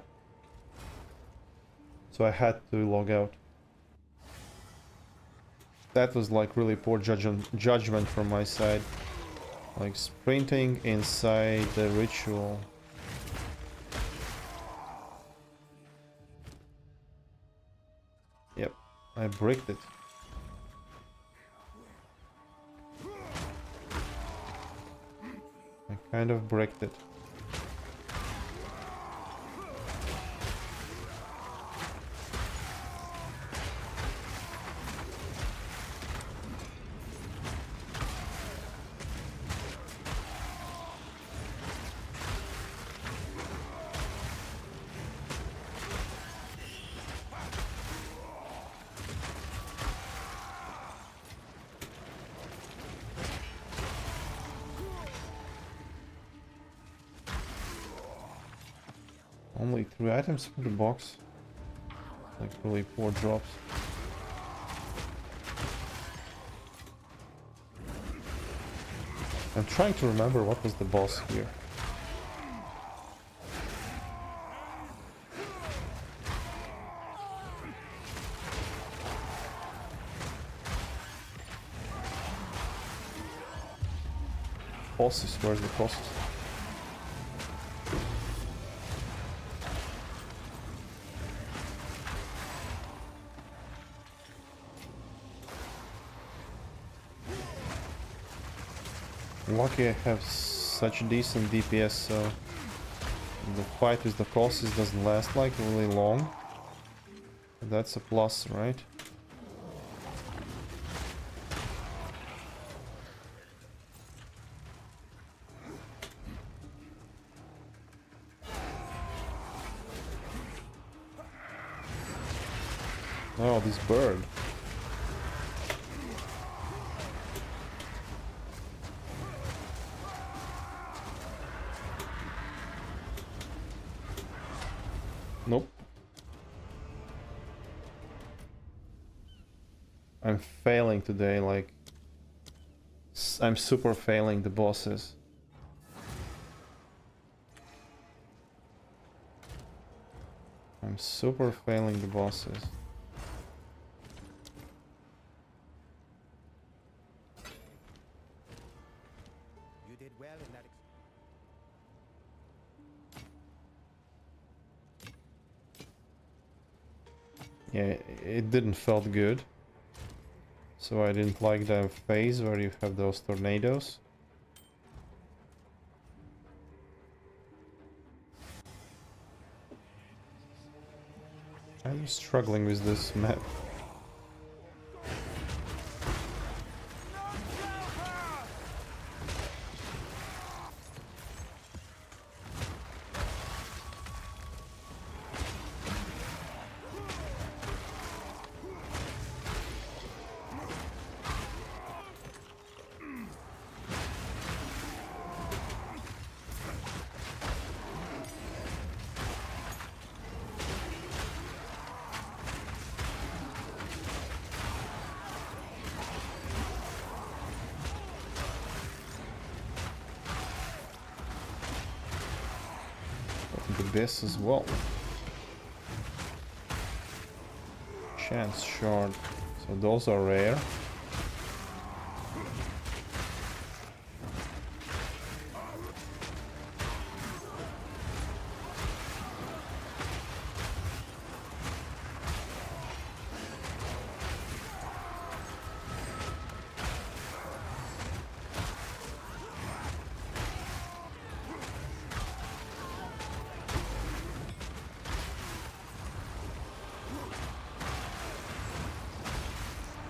So I had to log out. That was like really poor judgment from my side. Like sprinting inside the ritual. Yep, I bricked it. I kind of bricked it. Only 3 items for the box. Like really poor drops. I'm trying to remember what was the boss here. Bosses, where's the bosses? Lucky I have such decent DPS, so the fight with the Colossus doesn't last like really long. That's a plus, right? Oh, this bird. Nope. I'm failing today, like... I'm super failing the bosses. I'm super failing the bosses. You did well in that. Yeah, it didn't felt good. So I didn't like the phase where you have those tornadoes. I'm struggling with this map. This as well. Chance shard. So those are rare.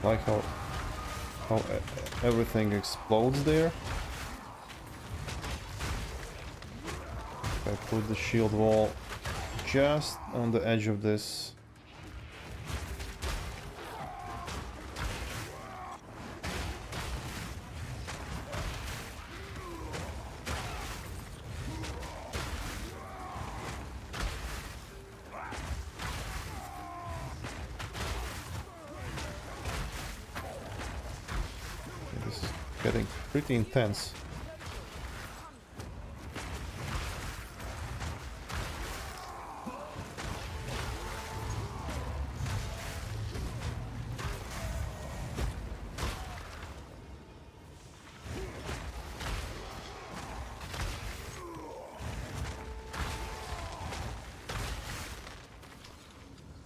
Like how everything explodes there. If I put the shield wall just on the edge of this. This is getting pretty intense.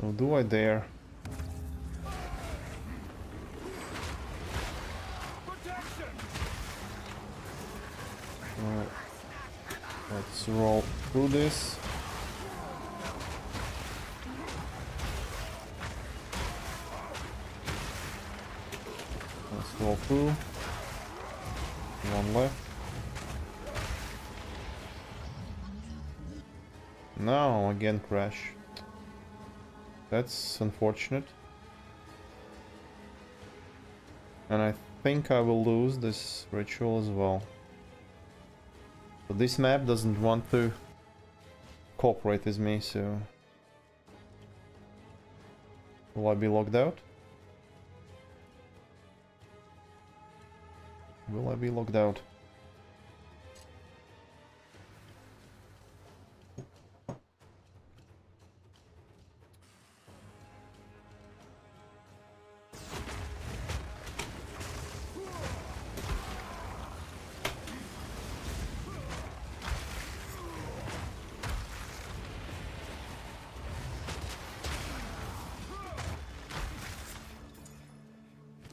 So do I dare? Let's roll through this. Let's roll through. One left. No, again crash. That's unfortunate. And I think I will lose this ritual as well. So this map doesn't want to cooperate with me, so... Will I be locked out? Will I be locked out?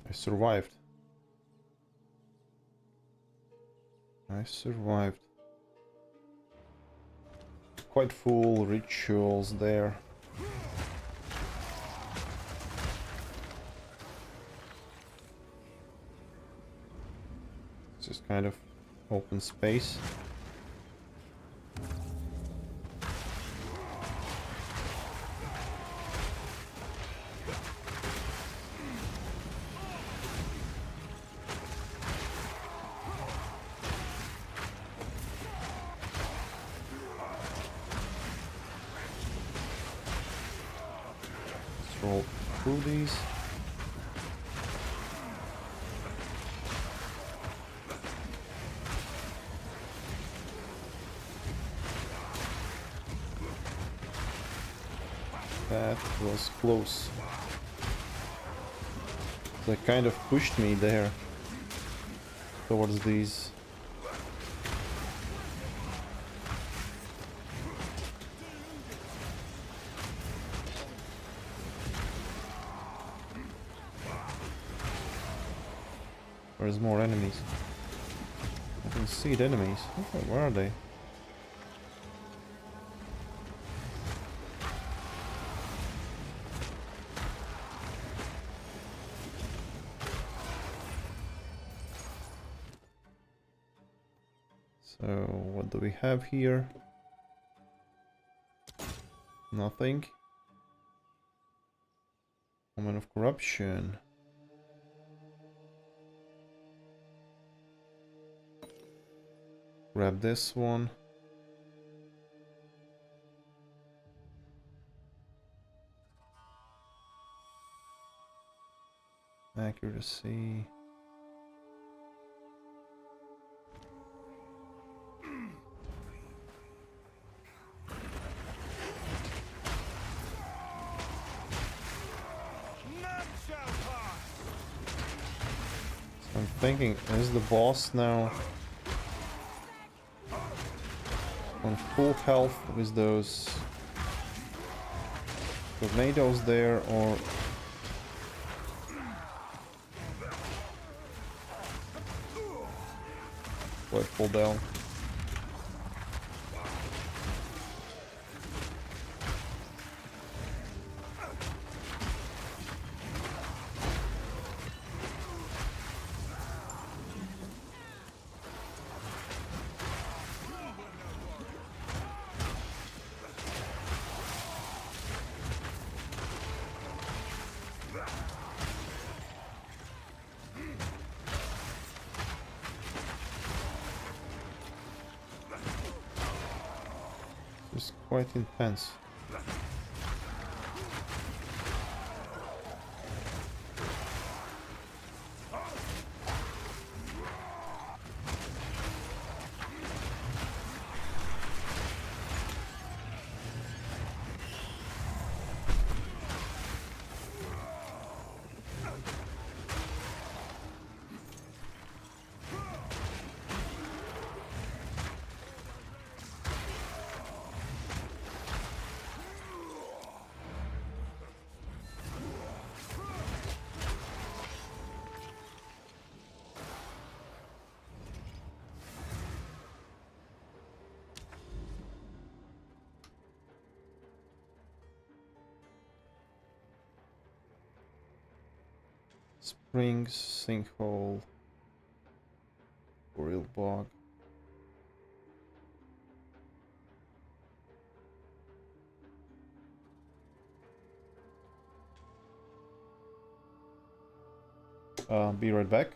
I survived. I survived. Quite full rituals there. It's just kind of open space. Roll through these. That was close. They kind of pushed me there towards these. There's more enemies. I can see the enemies. Okay, where are they? So, what do we have here? Nothing. Woman of corruption. Grab this one. Accuracy. I'm thinking, is the boss now on full health with those tornadoes there, or do I fall down? It's quite intense. Springs, sinkhole, boreal bog. Be right back.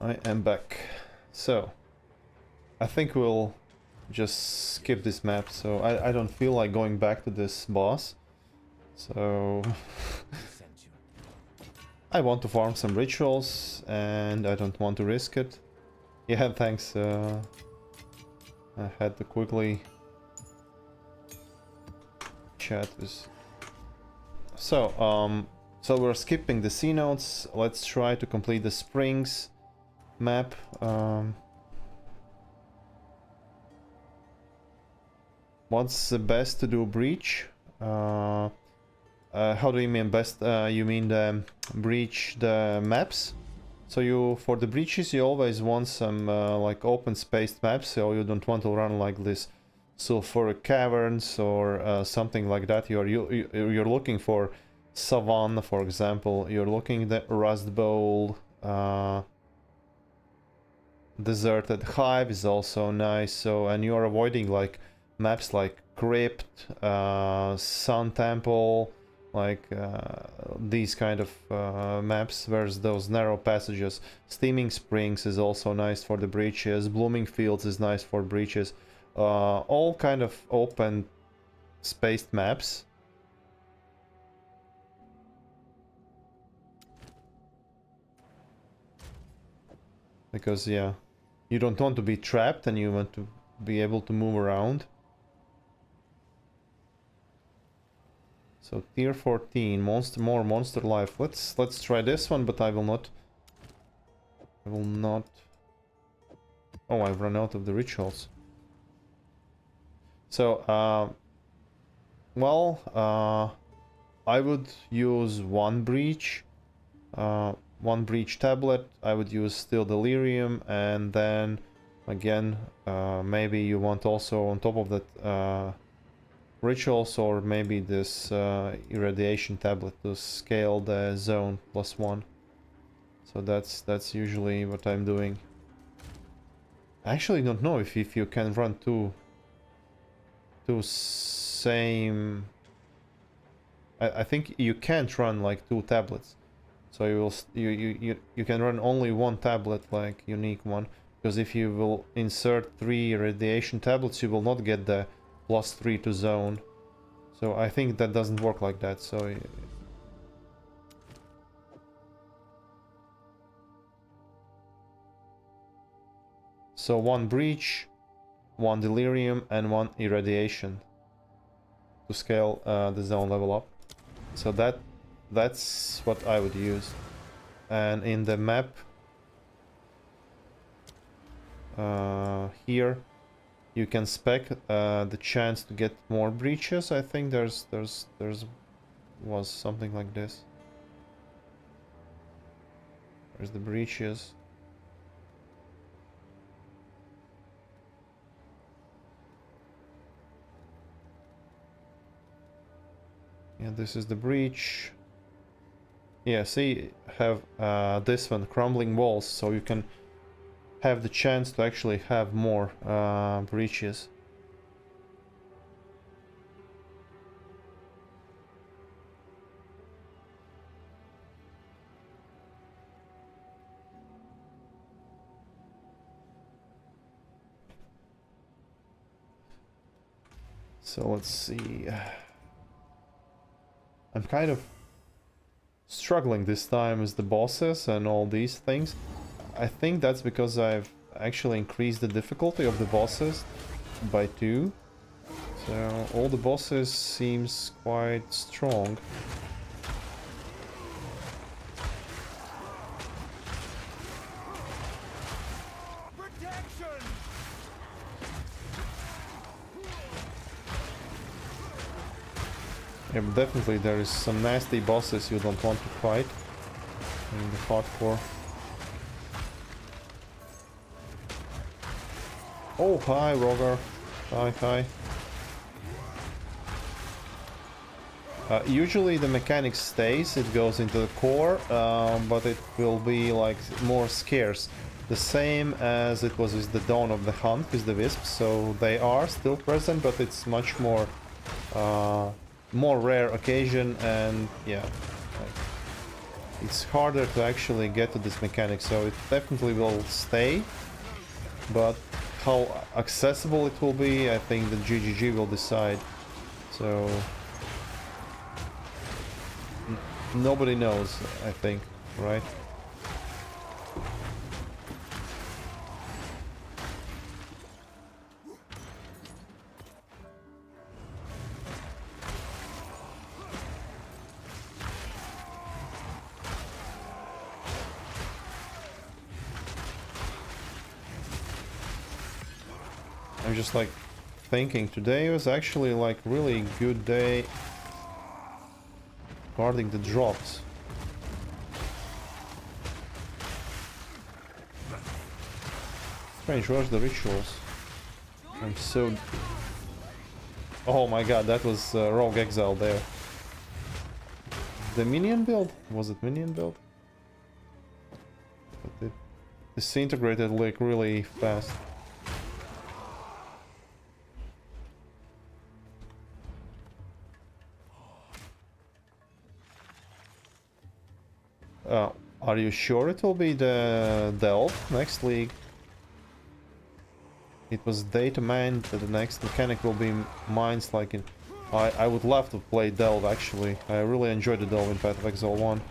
I am back. So, I think we'll just skip this map. So I don't feel like going back to this boss. So I want to farm some rituals and I don't want to risk it. Yeah, thanks. I had to quickly chat with. So so we're skipping the C nodes. Let's try to complete the springs map. What's the best to do breach? How do you mean best? You mean the breach the maps? So you, for the breaches, you always want some like open spaced maps, so you don't want to run like this sulfuric caverns or something like that. You're looking for savanna, for example. You're looking at the rust bowl. Deserted hive is also nice. So, and you are avoiding like maps like crypt, sun temple, like these kind of maps. Where's those narrow passages? Steaming Springs is also nice for the breaches. Blooming Fields is nice for breaches. All kind of open spaced maps. Because yeah, you don't want to be trapped and you want to be able to move around. So tier 14, more monster life. Let's try this one, but I will not. Oh, I've run out of the rituals. So I would use one breach tablet. I would use still delirium, and then again maybe you want also on top of that rituals, or maybe this irradiation tablet to scale the zone +1. So that's usually what I'm doing. I actually don't know if you can run two same. I think you can't run like two tablets. So you can run only one tablet, like unique one, because if you will insert 3 irradiation tablets, you will not get the +3 to zone. So I think that doesn't work like that. So one breach, one delirium, and one irradiation to scale the zone level up. So that's what I would use. And in the map here, you can spec the chance to get more breaches. I think there's was something like this. There's the breaches. Yeah, this is the breach. Yeah, see, have this one, crumbling walls, so you can have the chance to actually have more breaches. So let's see. I'm kind of struggling this time with the bosses and all these things. I think that's because I've actually increased the difficulty of the bosses by 2. So all the bosses seems quite strong. Yeah, but definitely there is some nasty bosses you don't want to fight in the hardcore. Oh, hi, Roger. Hi. Usually the mechanic stays, it goes into the core, but it will be like more scarce. The same as it was with the Dawn of the Hunt with the Wisps, so they are still present, but it's much more more rare occasion, and yeah. it's harder to actually get to this mechanic, so it definitely will stay. But how accessible it will be, I think the GGG will decide. So nobody knows, I think, right? I'm just like thinking today was actually like really good day guarding the drops. Strange, where's the rituals? I'm so... Oh my god, that was Rogue Exile there. The minion build? Was it minion build? But it disintegrated like really fast. Are you sure it will be the Delve next league? It was data mined, but the next mechanic will be mines like in... I would love to play Delve actually. I really enjoyed the Delve in Path of Exile 1.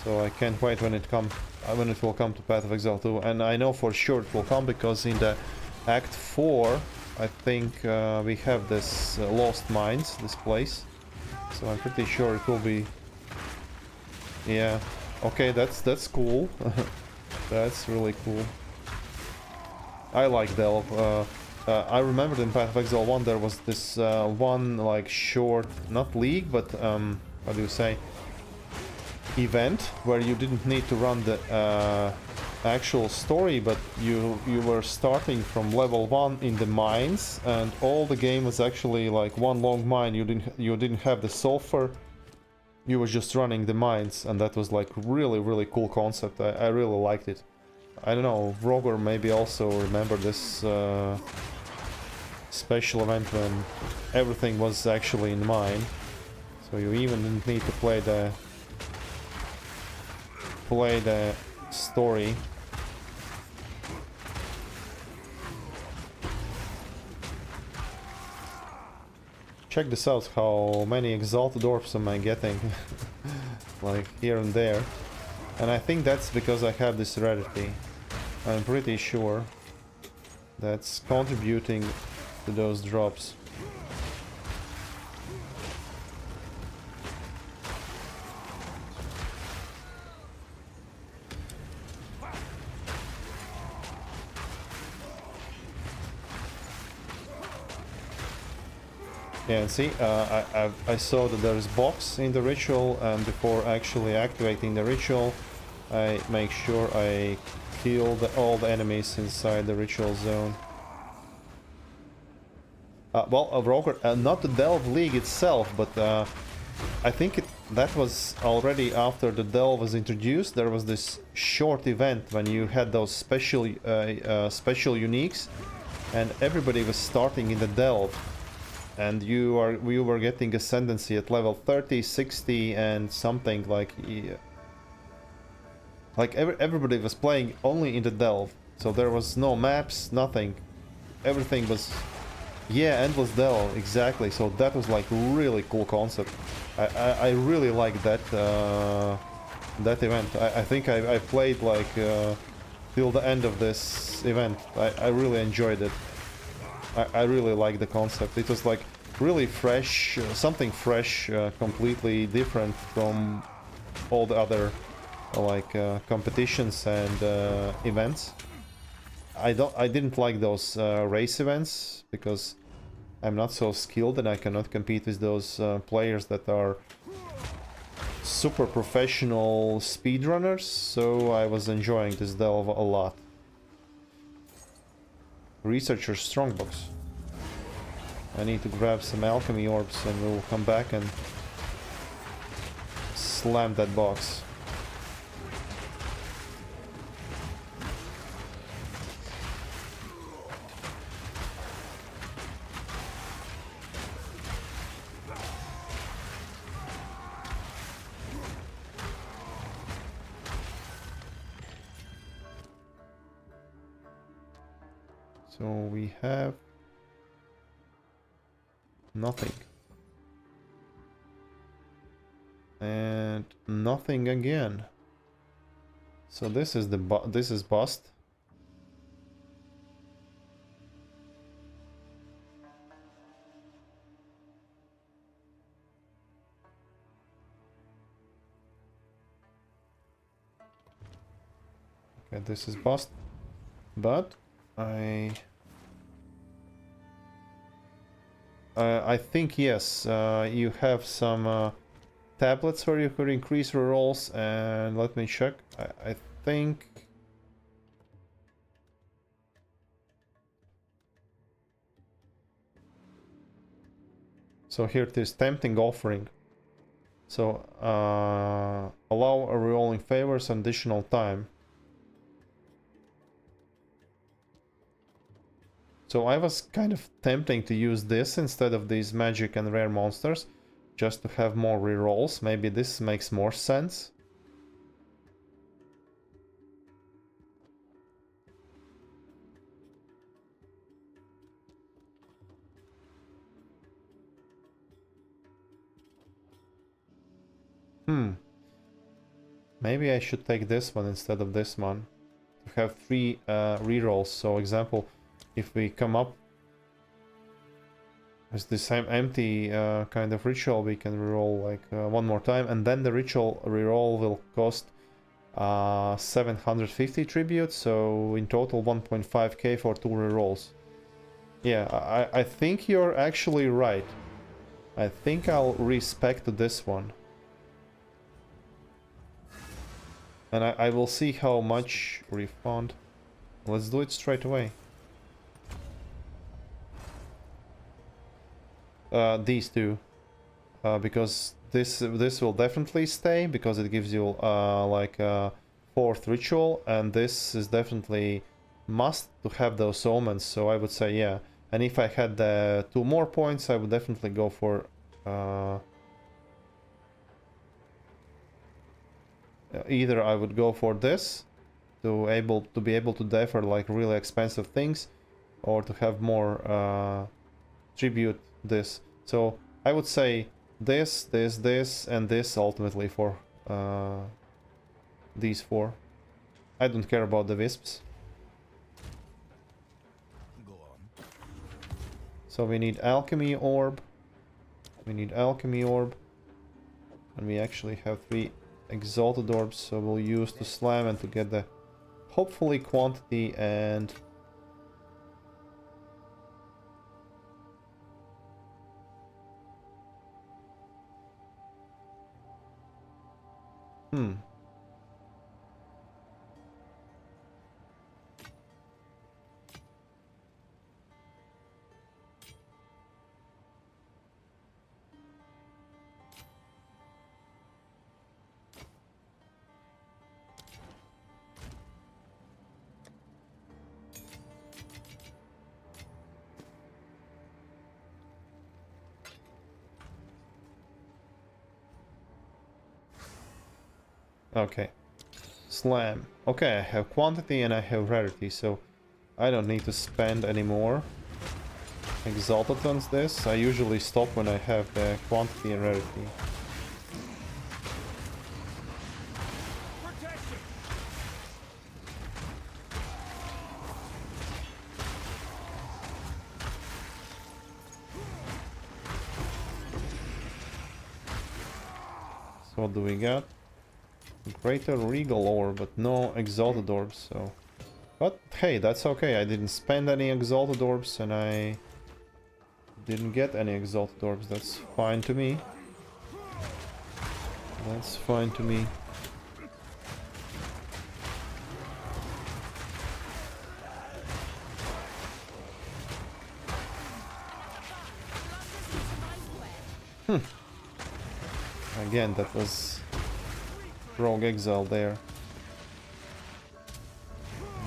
So I can't wait when it will come to Path of Exile 2. And I know for sure it will come because in the Act 4 I think we have this Lost Mines, this place. So I'm pretty sure it will be... Yeah. Okay, that's cool. That's really cool. I like Delve. I remember in Path of Exile 1 there was this one like short, not league, but how do you say, event where you didn't need to run the actual story, but you were starting from level 1 in the mines, and all the game was actually like one long mine. You didn't have the sulfur. You were just running the mines, and that was like really cool concept. I really liked it. I don't know, Roger maybe also remember this special event when everything was actually in mine. So you even didn't need to play the story. Check this out, how many exalted orbs am I getting? Like here and there. And I think that's because I have this rarity. I'm pretty sure that's contributing to those drops. Yeah, and see, I saw that there is box in the ritual, and before actually activating the ritual, I make sure I kill all the enemies inside the ritual zone. Well, Roger, not the Delve League itself, but I think that was already after the Delve was introduced. There was this short event when you had those special uniques, and everybody was starting in the Delve. And we were getting ascendancy at level 30, 60 and something like... Like everybody was playing only in the Delve. So there was no maps, nothing. Everything was... Yeah, endless Delve, exactly. So that was like really cool concept. I really liked that that event. I think I played like till the end of this event. I really enjoyed it. I really like the concept. It was like really fresh, something fresh, completely different from all the other like competitions and events. I didn't like those race events because I'm not so skilled and I cannot compete with those players that are super professional speedrunners. So I was enjoying this Delve a lot. Researcher's Strongbox. I need to grab some alchemy orbs and we'll come back and slam that box. So we have nothing. And nothing again. So this is this is bust. Okay, this is bust. But I think yes, you have some tablets where you could increase rerolls, and let me check. I think so. Here it is, tempting offering. So allow a rerolling favors and additional time. So I was kind of tempting to use this instead of these magic and rare monsters, just to have more rerolls. Maybe this makes more sense. Maybe I should take this one instead of this one. To have 3 rerolls. So example, if we come up with the same empty kind of ritual, we can reroll like one more time, and then the ritual reroll will cost 750 tribute, so in total 1.5k for 2 rerolls. Yeah, I think you're actually right. I think I'll respec to this one. And I will see how much refund. Let's do it straight away. These two. Because this will definitely stay, because it gives you like a 4th ritual, and this is definitely must to have those omens, so I would say yeah. And if I had 2 more points, I would definitely go for either I would go for this to be able to defer like really expensive things, or to have more tribute this. So I would say this, and this ultimately for these 4. I don't care about the wisps. Go on. So we need alchemy orb. We need alchemy orb. And we actually have 3 exalted orbs, so we'll use to slam and to get the hopefully quantity and okay. Slam. Okay, I have quantity and I have rarity, so I don't need to spend any more exalted on this. I usually stop when I have the quantity and rarity. So what do we got? Greater Regal Orb, but no Exalted Orbs, so... But hey, that's okay, I didn't spend any Exalted Orbs and I didn't get any Exalted Orbs, that's fine to me. That's fine to me. Again, that was Rogue Exile there.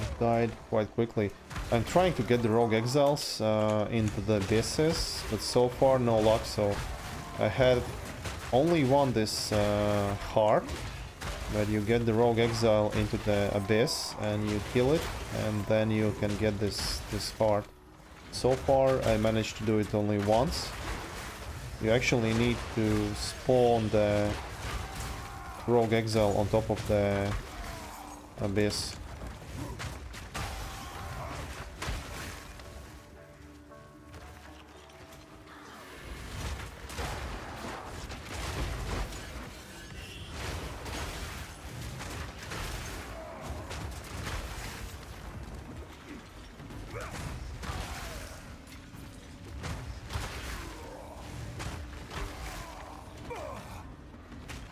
It died quite quickly. I'm trying to get the Rogue Exiles into the abysses, but so far no luck, so I had only won this heart, But you get the Rogue Exile into the Abyss and you kill it, and then you can get this heart. So far I managed to do it only once. You actually need to spawn the Rogue Exile on top of the Abyss.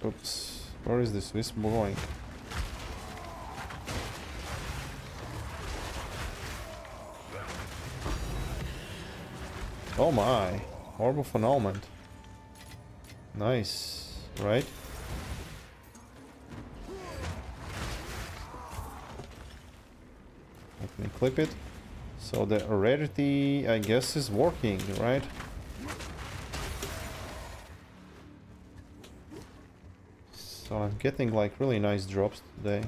Oops, where is this wisp going? Oh my, Orb of Annulment. Nice, right? Let me clip it. So the rarity, I guess, is working, right? So I'm getting like really nice drops today.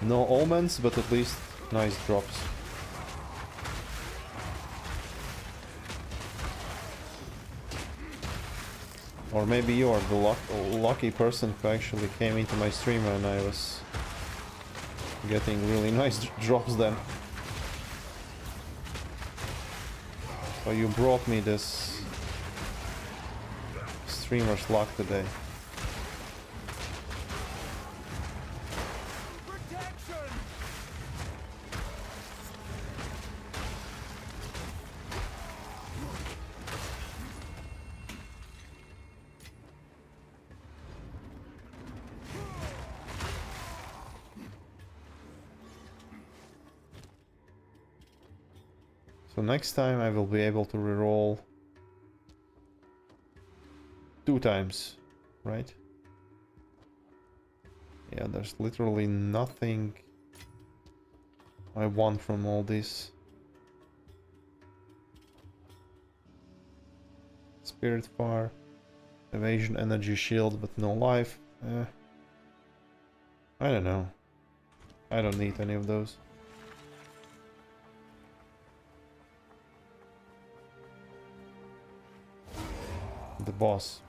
No omens, but at least nice drops. Or maybe you are the lucky person who actually came into my stream and I was getting really nice drops then. So you brought me this streamer's luck today. So next time I will be able to reroll 2 times, right? Yeah, there's literally nothing I want from all this. Spirit Fire, Evasion, Energy Shield, but no life. I don't know. I don't need any of those. The boss.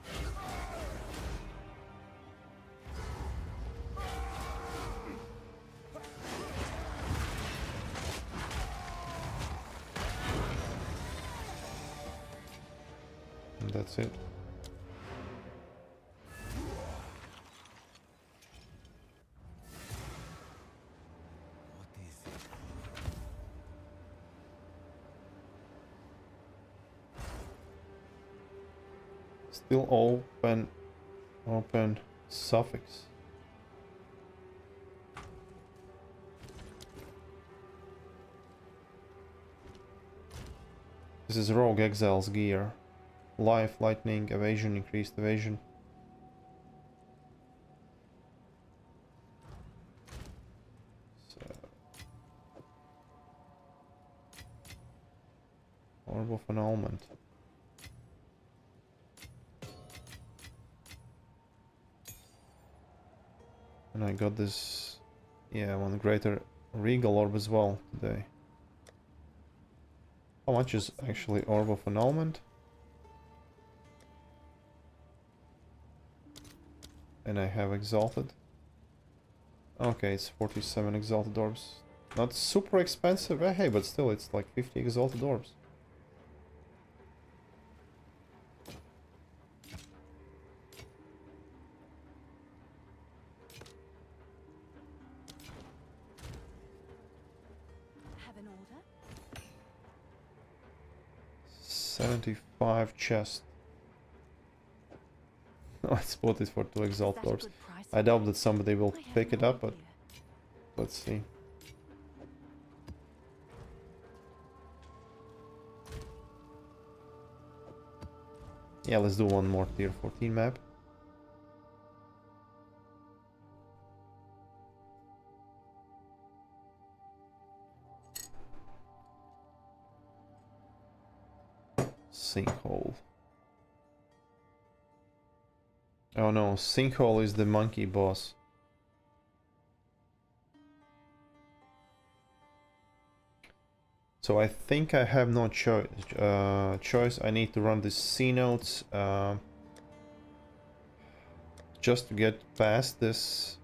And that's it. What is it? Still open suffix. This is Rogue Exile's gear. Life, lightning, evasion, increased evasion. So, Orb of Annulment. And I got this, yeah, one greater Regal Orb as well today. How much is actually Orb of Annulment? And I have Exalted. Okay, it's 47 Exalted Orbs. Not super expensive, hey, but still, it's like 50 Exalted Orbs. Have an order? 75 chest. Let's put it for 2 Exalted Is that a Orbs. good price I for doubt it? that somebody will I have pick it no up, but idea. let's see. Yeah, let's do one more tier 14 map. Sinkhole. Oh no, Sinkhole is the monkey boss. So I think I have no choice. I need to run the C notes just to get past this.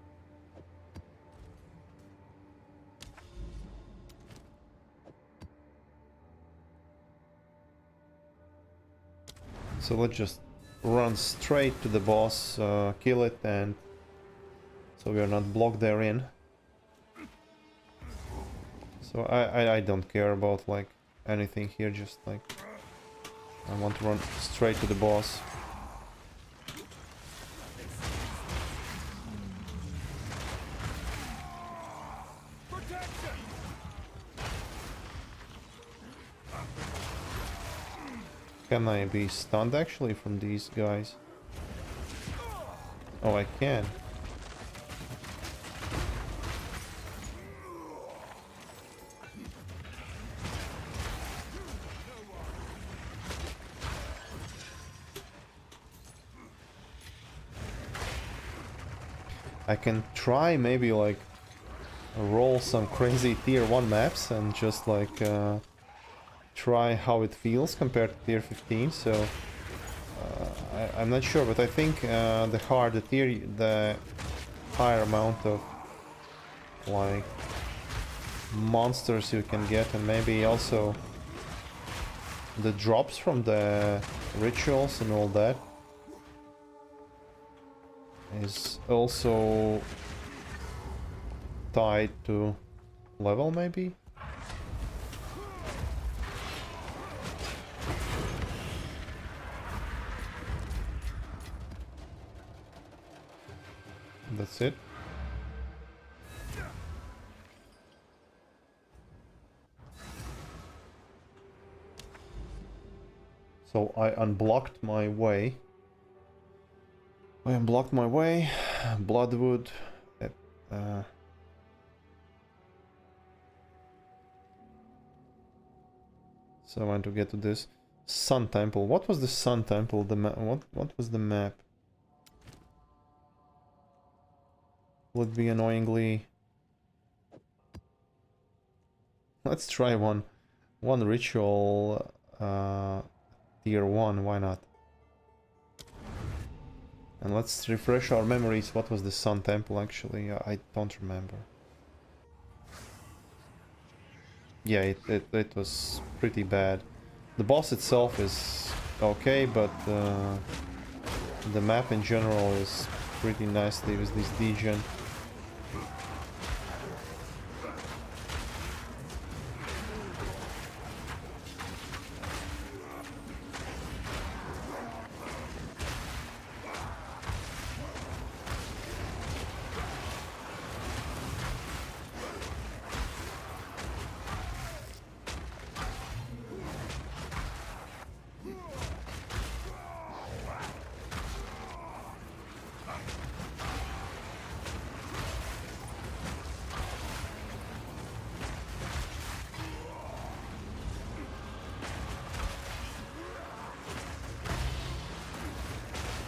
So let's just run straight to the boss, kill it, and so we are not blocked therein. So I don't care about like anything here, just like I want to run straight to the boss. Can I be stunned actually from these guys? Oh, I can. I can try maybe like roll some crazy tier 1 maps and just like try how it feels compared to tier 15. So I'm not sure, but I think the higher amount of like monsters you can get, and maybe also the drops from the rituals and all that is also tied to level, maybe? That's it. So I unblocked my way. Bloodwood. So I want to get to this Sun Temple. What was the Sun Temple? The what was the map? Would be annoyingly. Let's try one ritual tier 1, why not? And let's refresh our memories. What was the Sun Temple actually? I don't remember. Yeah, it was pretty bad. The boss itself is okay, but the map in general is pretty nicely with this degen.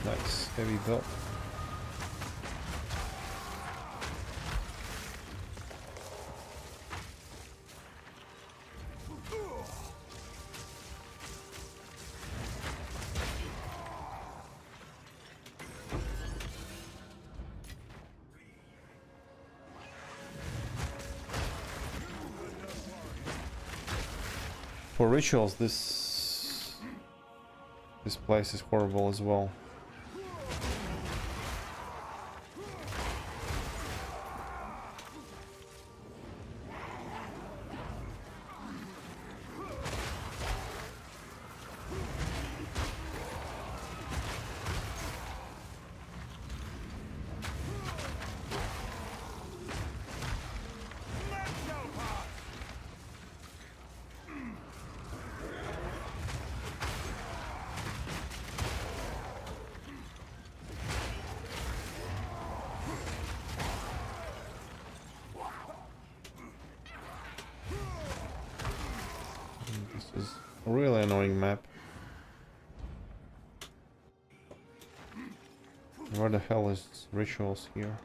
Nice, heavy belt. For rituals, this place is horrible as well. This is a really annoying map. Where the hell is rituals here?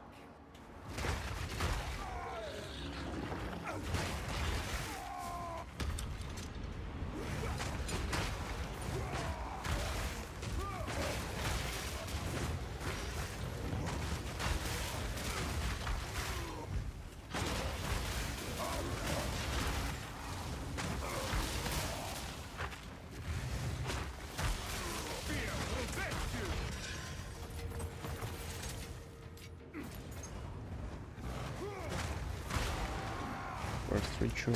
First ritual.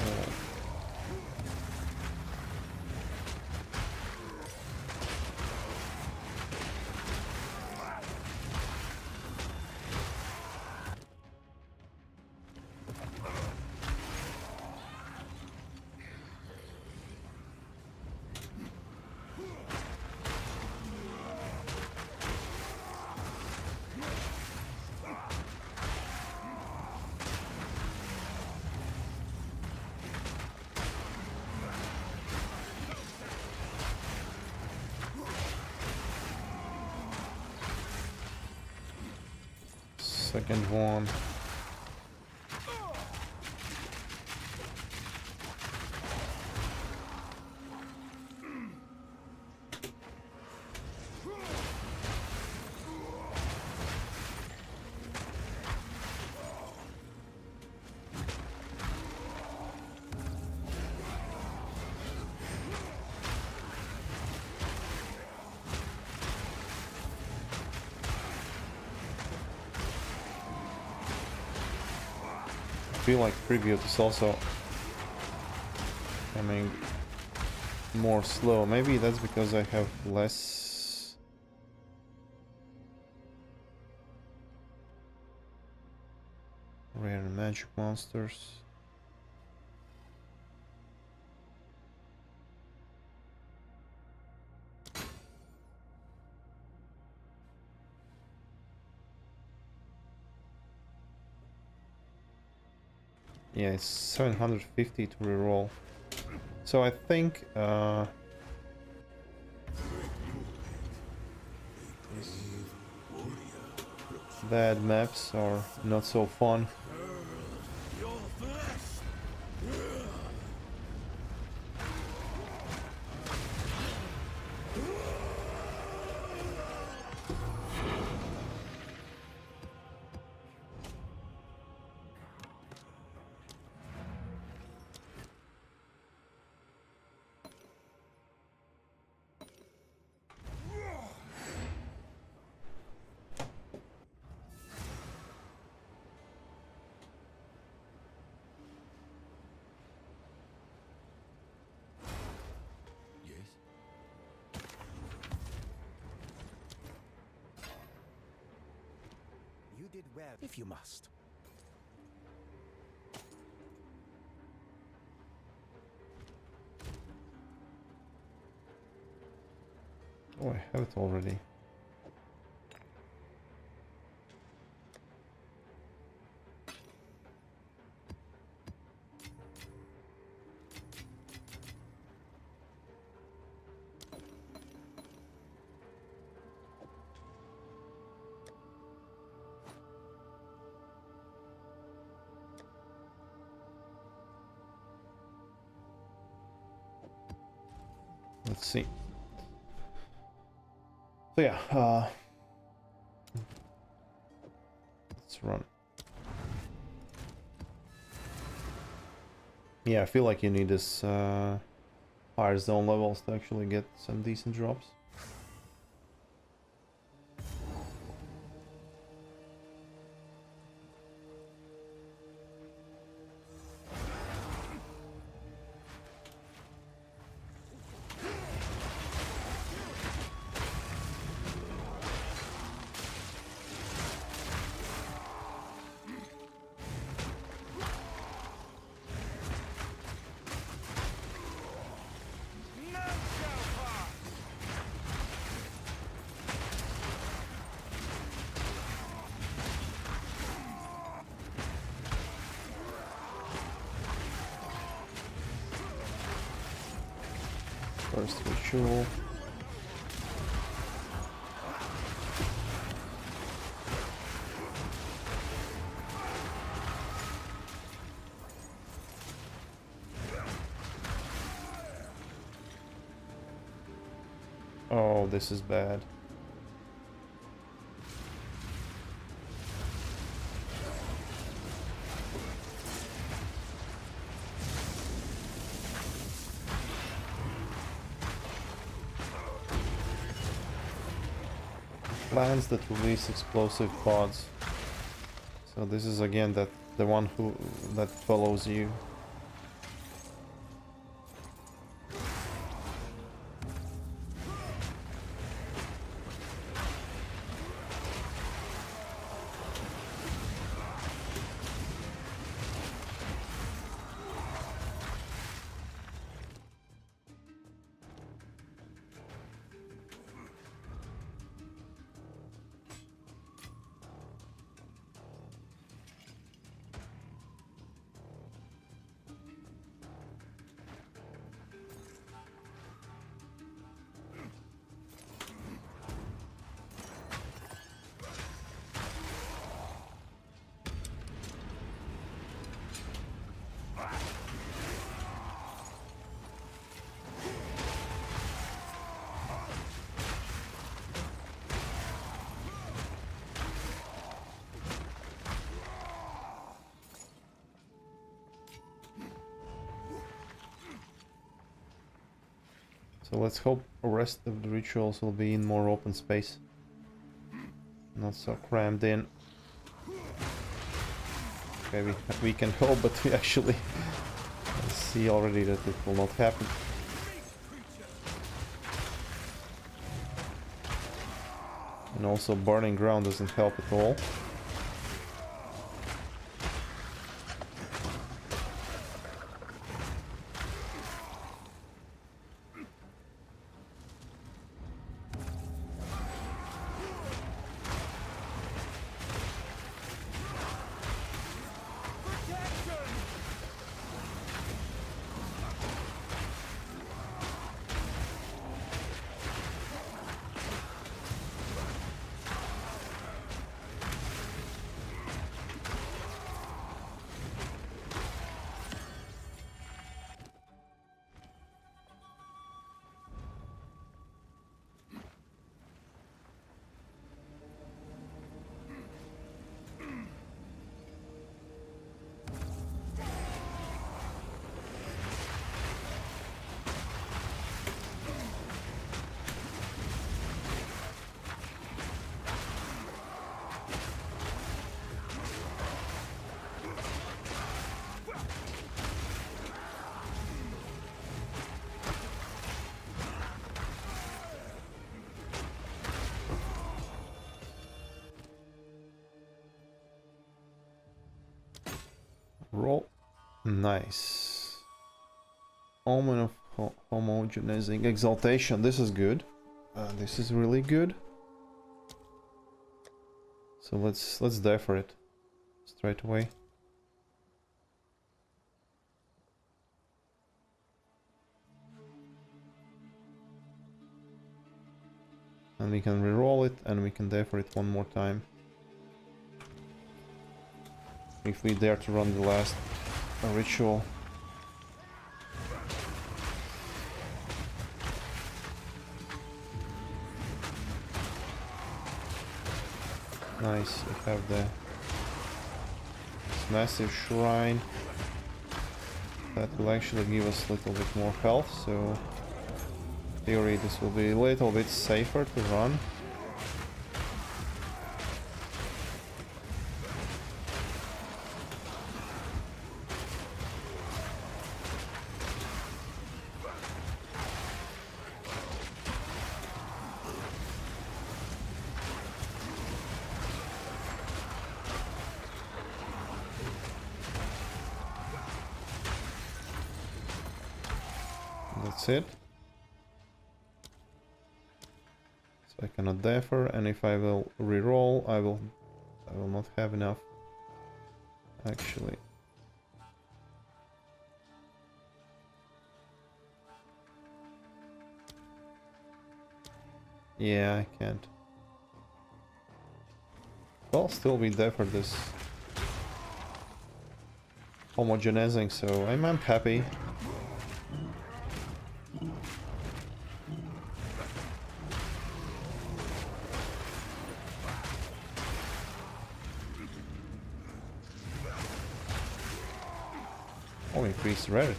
Second one. I feel like preview is also coming more slow. Maybe that's because I have less rare and magic monsters. Yeah, it's 750 to reroll. So I think bad maps are not so fun. You did well, if you must. Oh, I have it already. Let's see. So yeah, let's run. Yeah, I feel like you need this higher zone levels to actually get some decent drops. First ritual. Oh, this is bad. Plants that release explosive pods. So this is again the one that follows you. So let's hope the rest of the rituals will be in more open space. Not so crammed in. Okay, we can hope, but we actually see already that it will not happen. And also burning ground doesn't help at all. Roll. Nice. Omen of homogenizing exaltation. This is good. This is really good. So let's die for it straight away. And we can reroll it, and we can die for it one more time. If we dare to run the last ritual. Nice, we have the massive shrine that will actually give us a little bit more health, so in theory this will be a little bit safer to run. That's it. So I cannot defer, and if I will reroll, I will not have enough. Actually. Yeah, I can't. Well, still be there for this homogenizing, so I'm happy. Oh, increase rarity.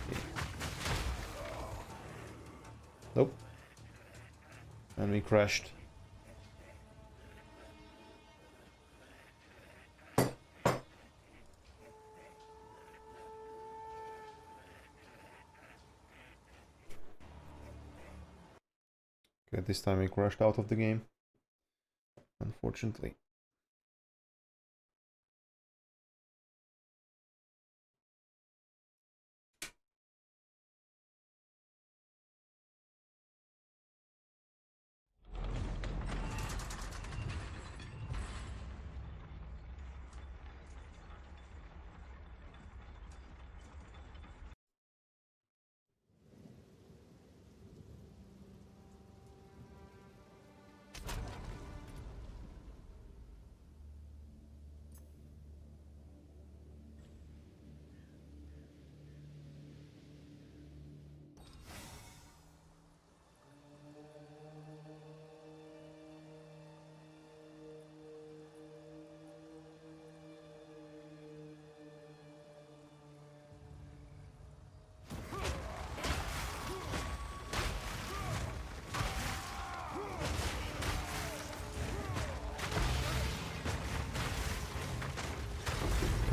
Nope. And we crashed. Okay, this time we crashed out of the game. Unfortunately.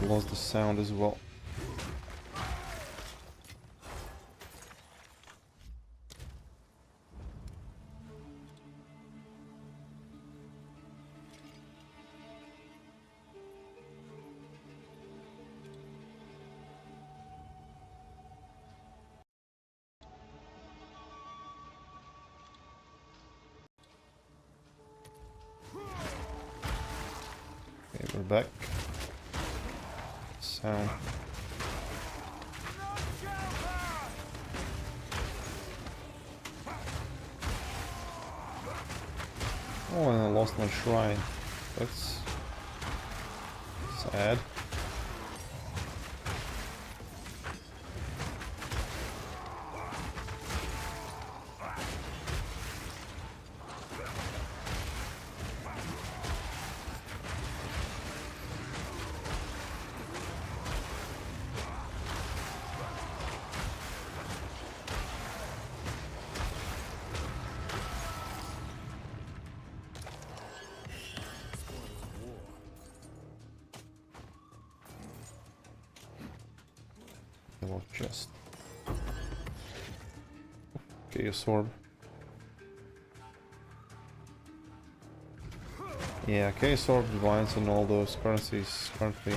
I lost the sound as well. Okay, we're back. Sound. Oh, and I lost my shrine. That's sad. Yellow chest. Chaos orb. Yeah, Chaos orb, divines, and all those currencies currently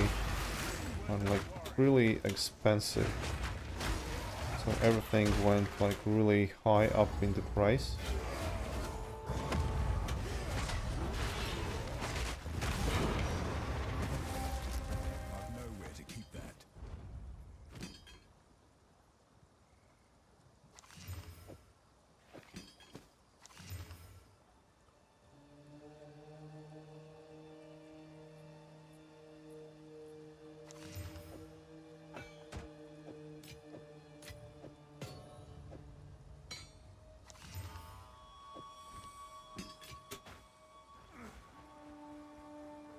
are like really expensive. So everything went like really high up in the price. I've nowhere to keep that.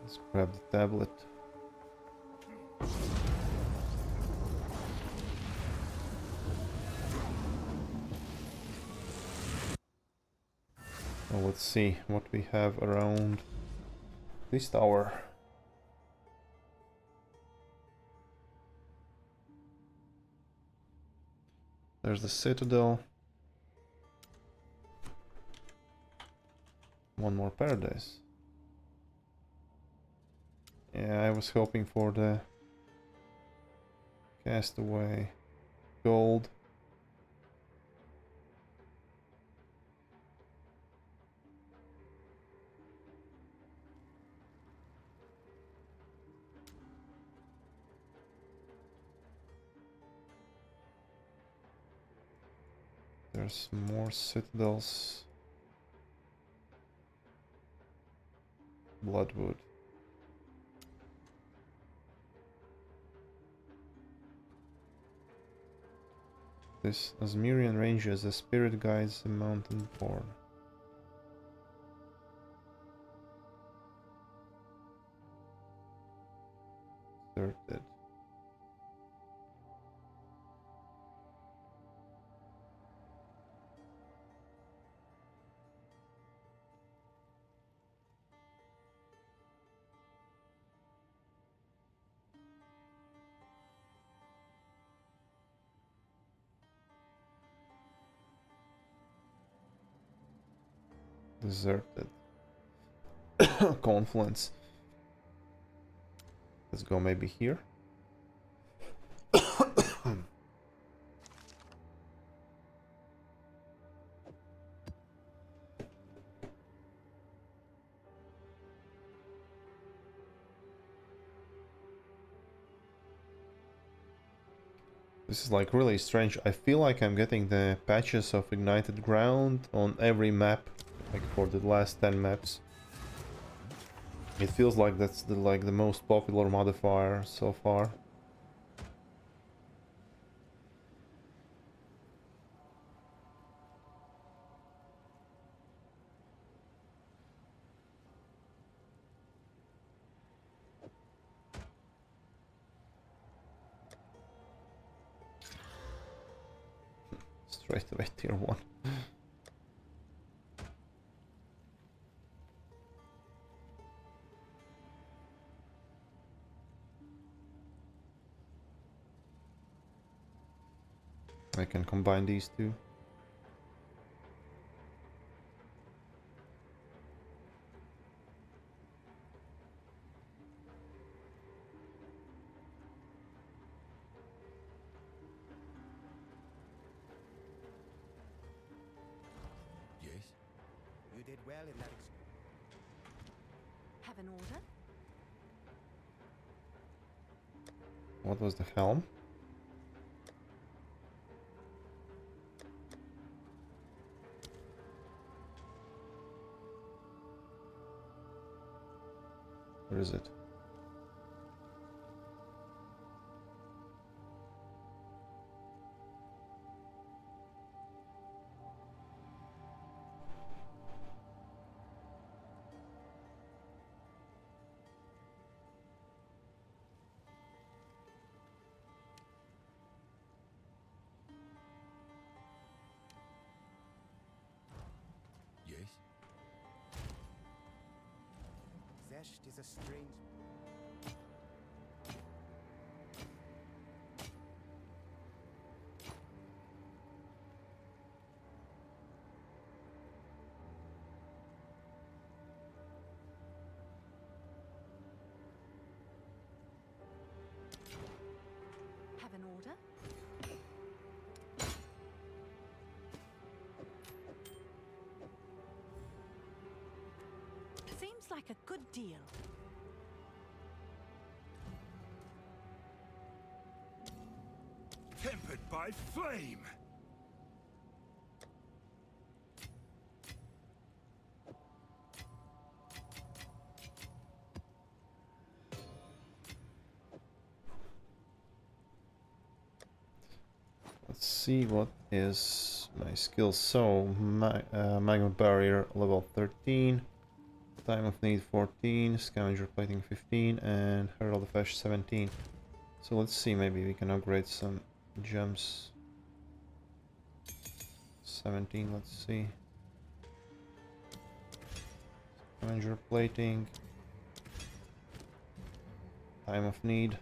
Let's grab the tablet. Well, let's see what we have around this tower. There's the citadel. One more paradise. Yeah, I was hoping for the castaway gold. There's more citadels. Bloodwood. This Asmirian Ranger is a spirit guides a mountain born. Deserted. deserted. Confluence. Let's go maybe here. This is like really strange. I feel like I'm getting the patches of ignited ground on every map, like for the last 10 maps. It feels like that's the most popular modifier so far. Straight away tier 1. I can combine these two. Yes? You did well in that. Have an order? What was the helm? Where is it? Yes? Zest is a strange. Have an order? Seems like a good deal. Tempered by flame! Let's see what is my skill. So, magma barrier level 13, time of need 14, scavenger plating 15, and herald of ash 17. So let's see, maybe we can upgrade some gems. 17, let's see. Scavenger plating. Time of need.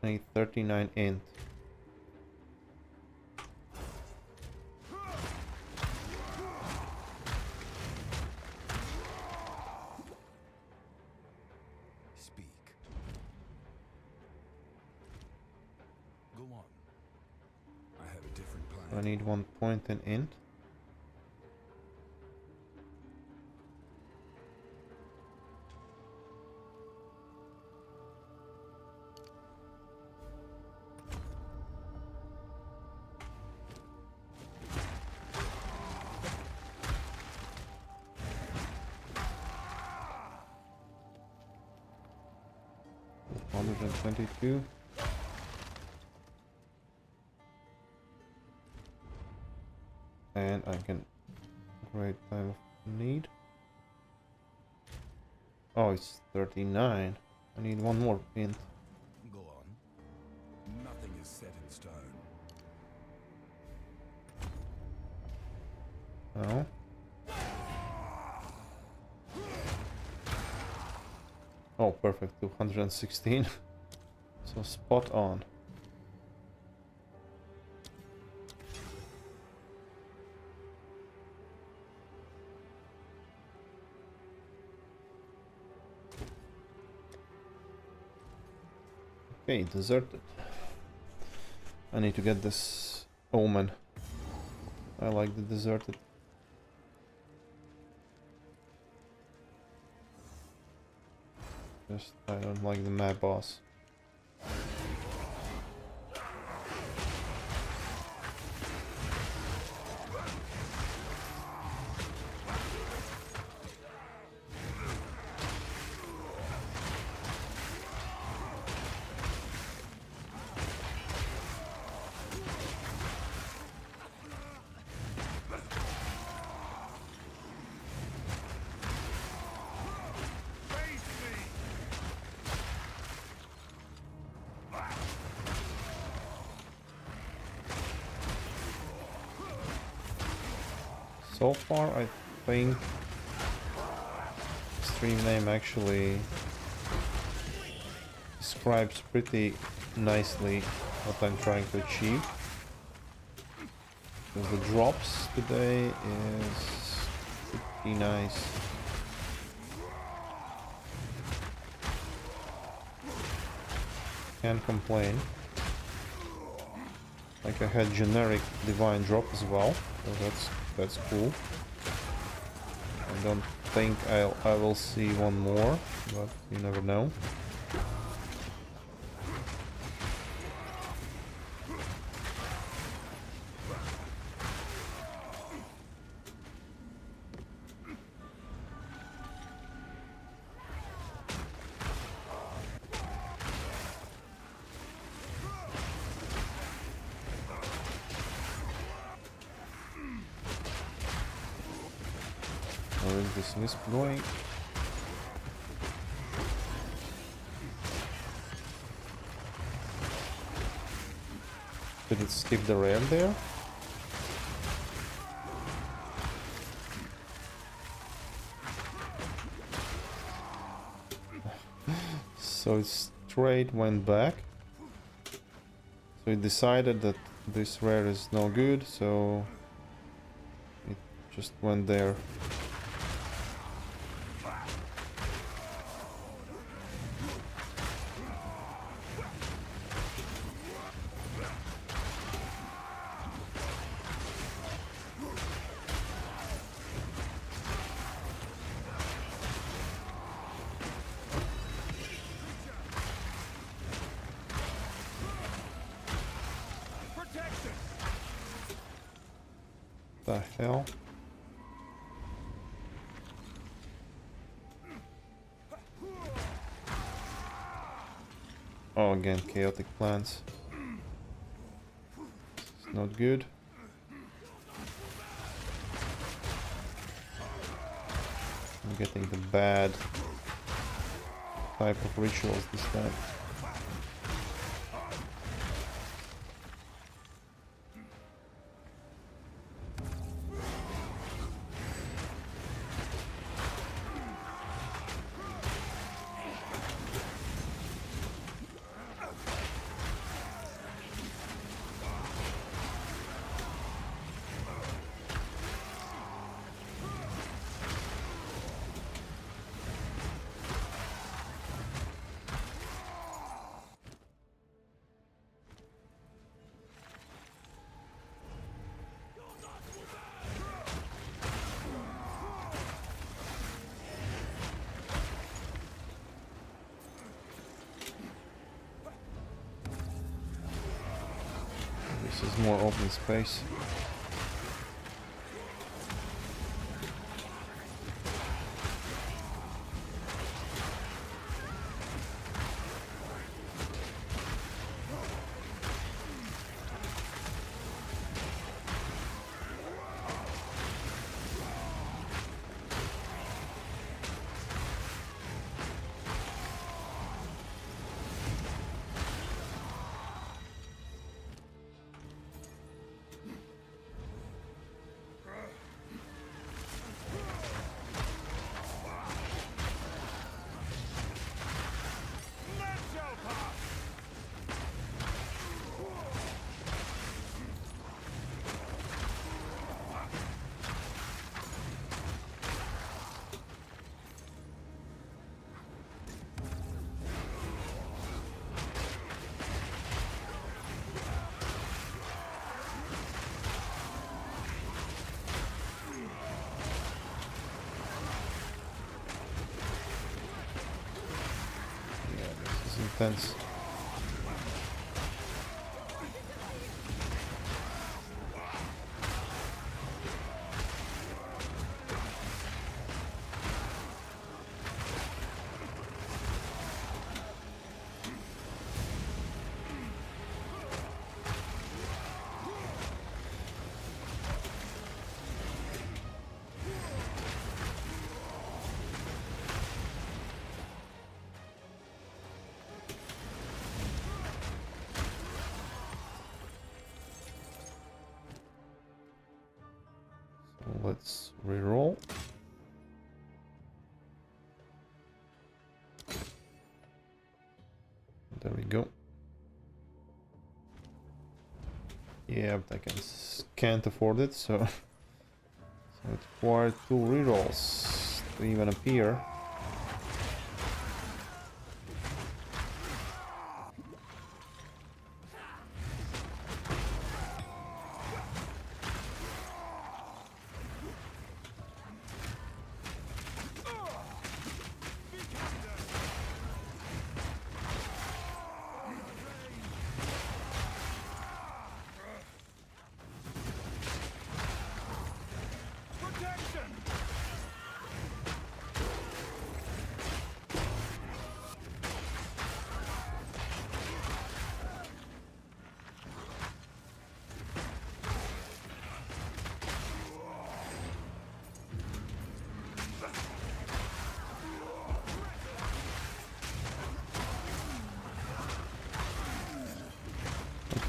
I need 39 int. Speak. Go on. I have a different I plan. need 1 point in int. $122. And I can upgrade time of need. Oh, it's 39. I need 1 more int. Go on. Nothing is set in stone. Oh. Oh, perfect. 216. So spot on. Okay, deserted. I need to get this omen. I like the deserted. Just I don't like the map boss. So far, I think stream name actually describes pretty nicely what I'm trying to achieve. Because the drops today is pretty nice. Can't complain. Like I had generic divine drop as well, so that's cool. I don't think I will see one more, but you never know. Where is this wisp going? Did it skip the rare there? So it straight went back. So it decided that this rare is no good, so it just went there. The hell? Oh, again, chaotic plans. It's not good. I'm getting the bad type of rituals this time. This is more open space. intense. Let's reroll. There we go. Yeah, but can't afford it, so so it required 2 rerolls to even appear.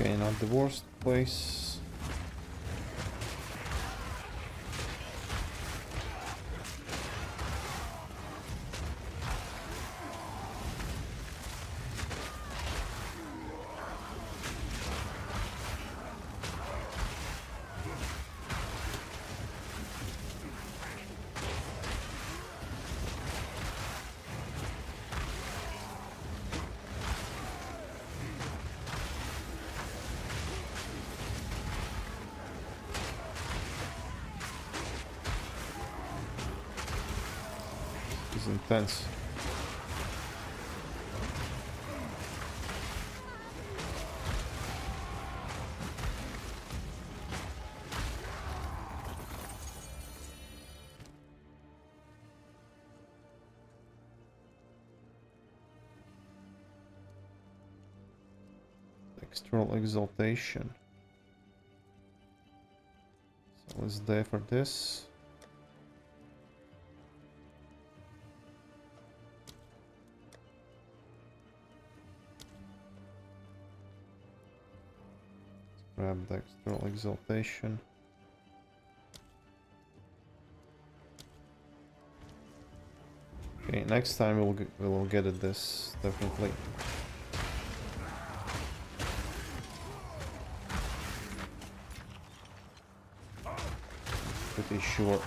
Okay, not the worst place. It's intense. External exaltation. So let's die for this. Grab the external exaltation. Okay, next time we'll get at this definitely. Pretty sure.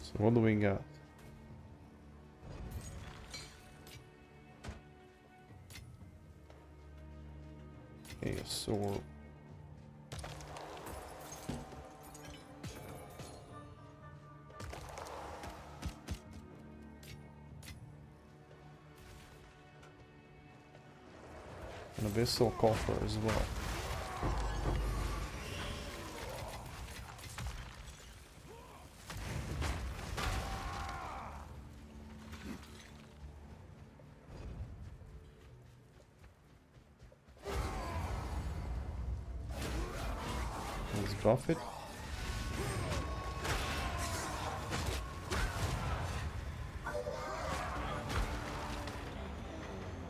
So what do we got? Okay, a sword. An abyssal coffer as well. profit.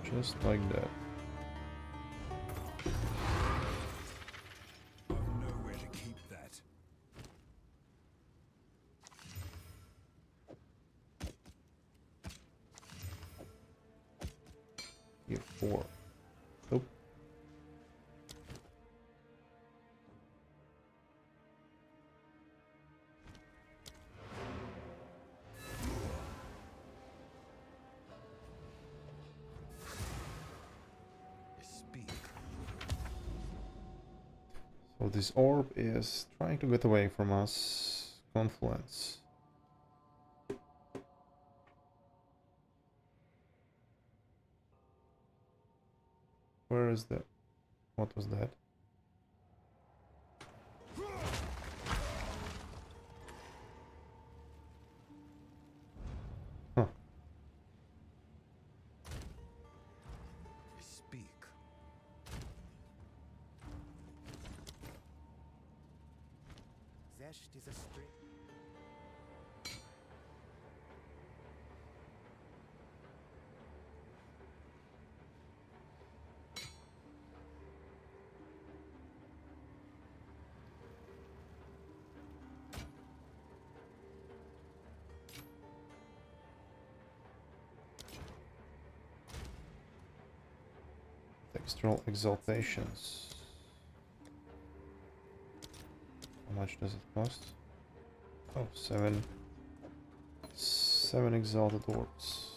Just like that. I've nowhere to keep that. Here 4. Nope. Speak. So this orb is trying to get away from us. Confluence. Where is that? What was that? Huh. Speak. Zest is a string. Textural exaltations. How much does it cost? Oh, 7 exalted orbs.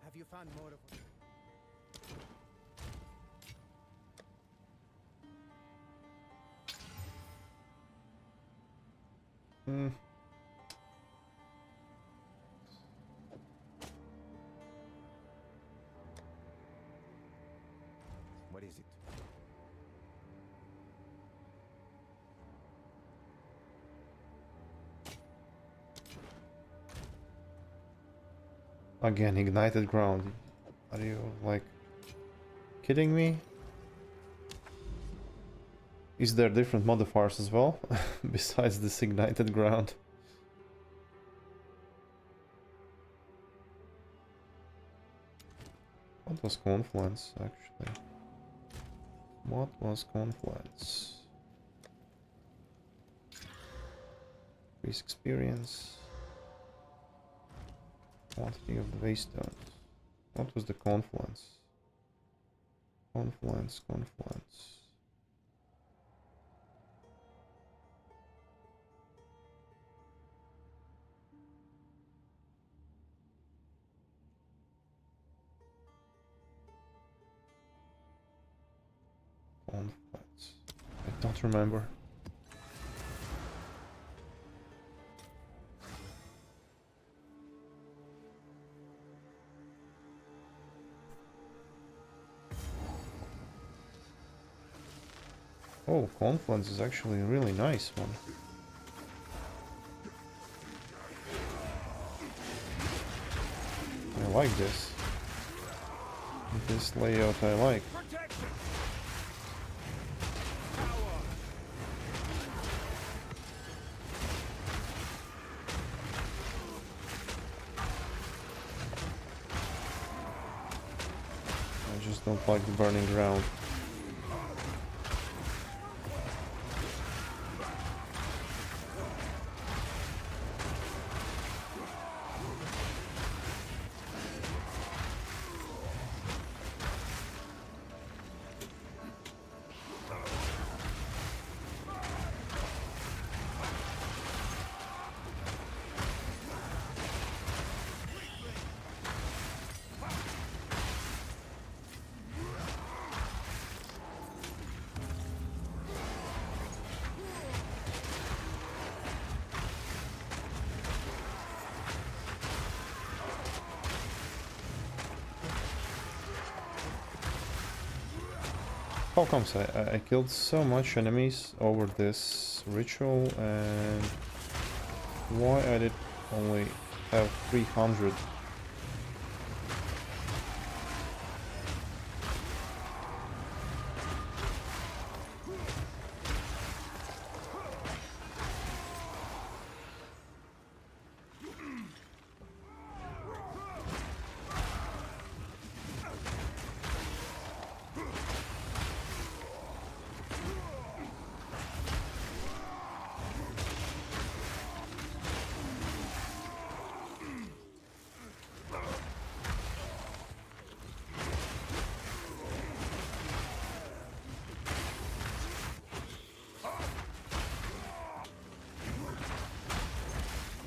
Have you found more of Hmm. what is it? Again, ignited ground. Are you like kidding me? Is there different modifiers as well besides this ignited ground? What was confluence actually? What was confluence? Increase experience. Quantity of the waystone. What was the confluence? Confluence. Confluence. I don't remember. Oh, confluence is actually a really nice one. I like this. This layout I like. I just don't like the burning ground. how comes I killed so much enemies over this ritual, and why I did only have 300?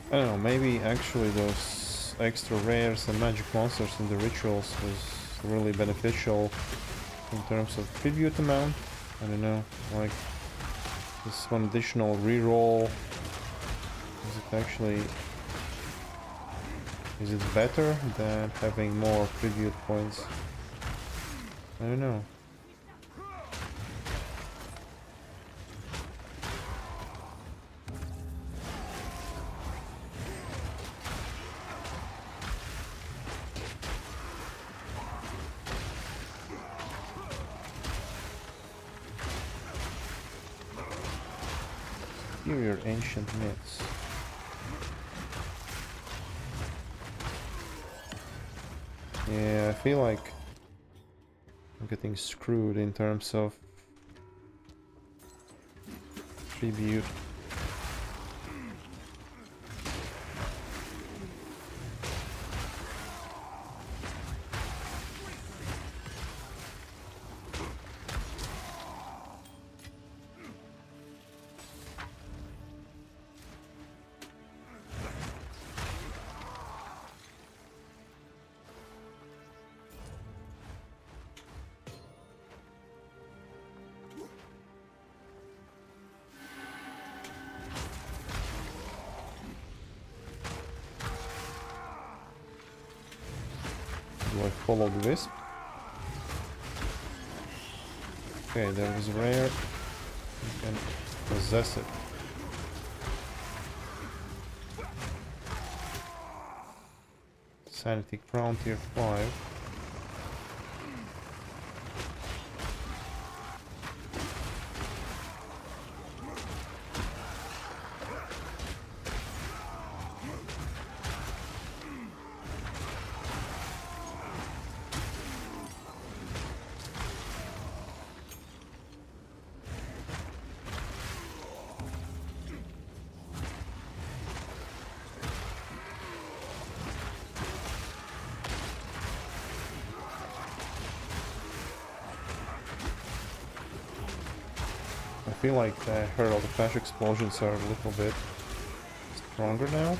I don't know, maybe actually those extra rares and magic monsters in the rituals was really beneficial in terms of tribute amount. I don't know, like this one additional reroll, is it better than having more tribute points? I don't know. Superior ancient myths. Yeah, I feel like I'm getting screwed in terms of tribute. Do I follow the wisp? Okay, there is rare. You can possess it. Sanity Crown tier 5. I feel like the Herald of Flash explosions are a little bit stronger now.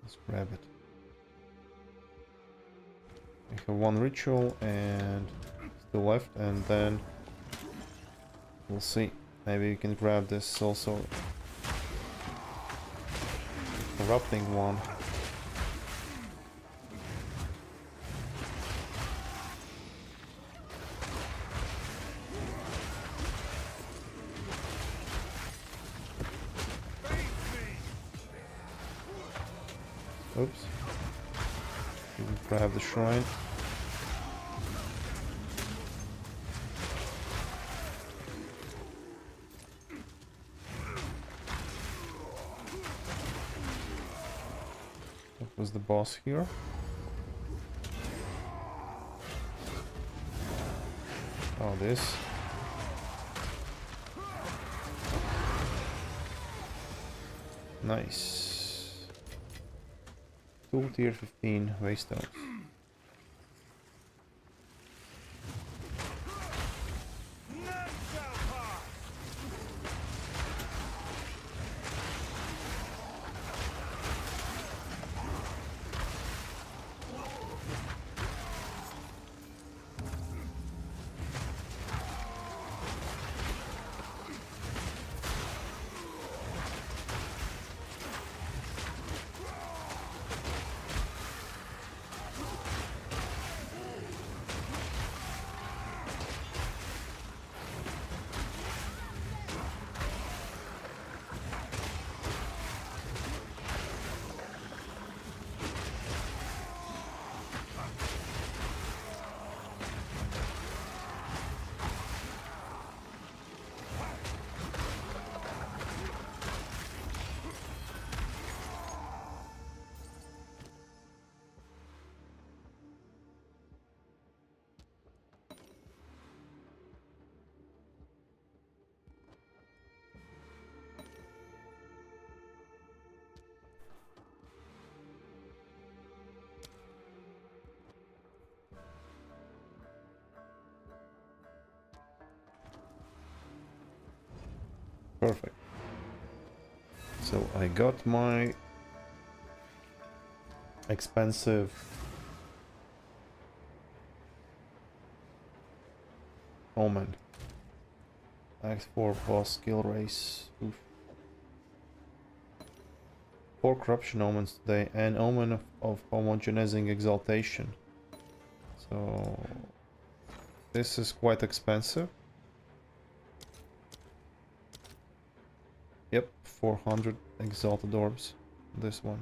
Let's grab it. We have one ritual and still left, and then we'll see. Maybe we can grab this also. Corrupting one. Oops. Didn't grab the shrine. Was the boss here? Oh, this. Nice. Tool tier 15 waystones. Perfect. So I got my expensive omen. X4 boss skill race. Oof. 4 corruption omens today and omen of homogenizing exaltation. So this is quite expensive. Yep, 400 exalted orbs. This one.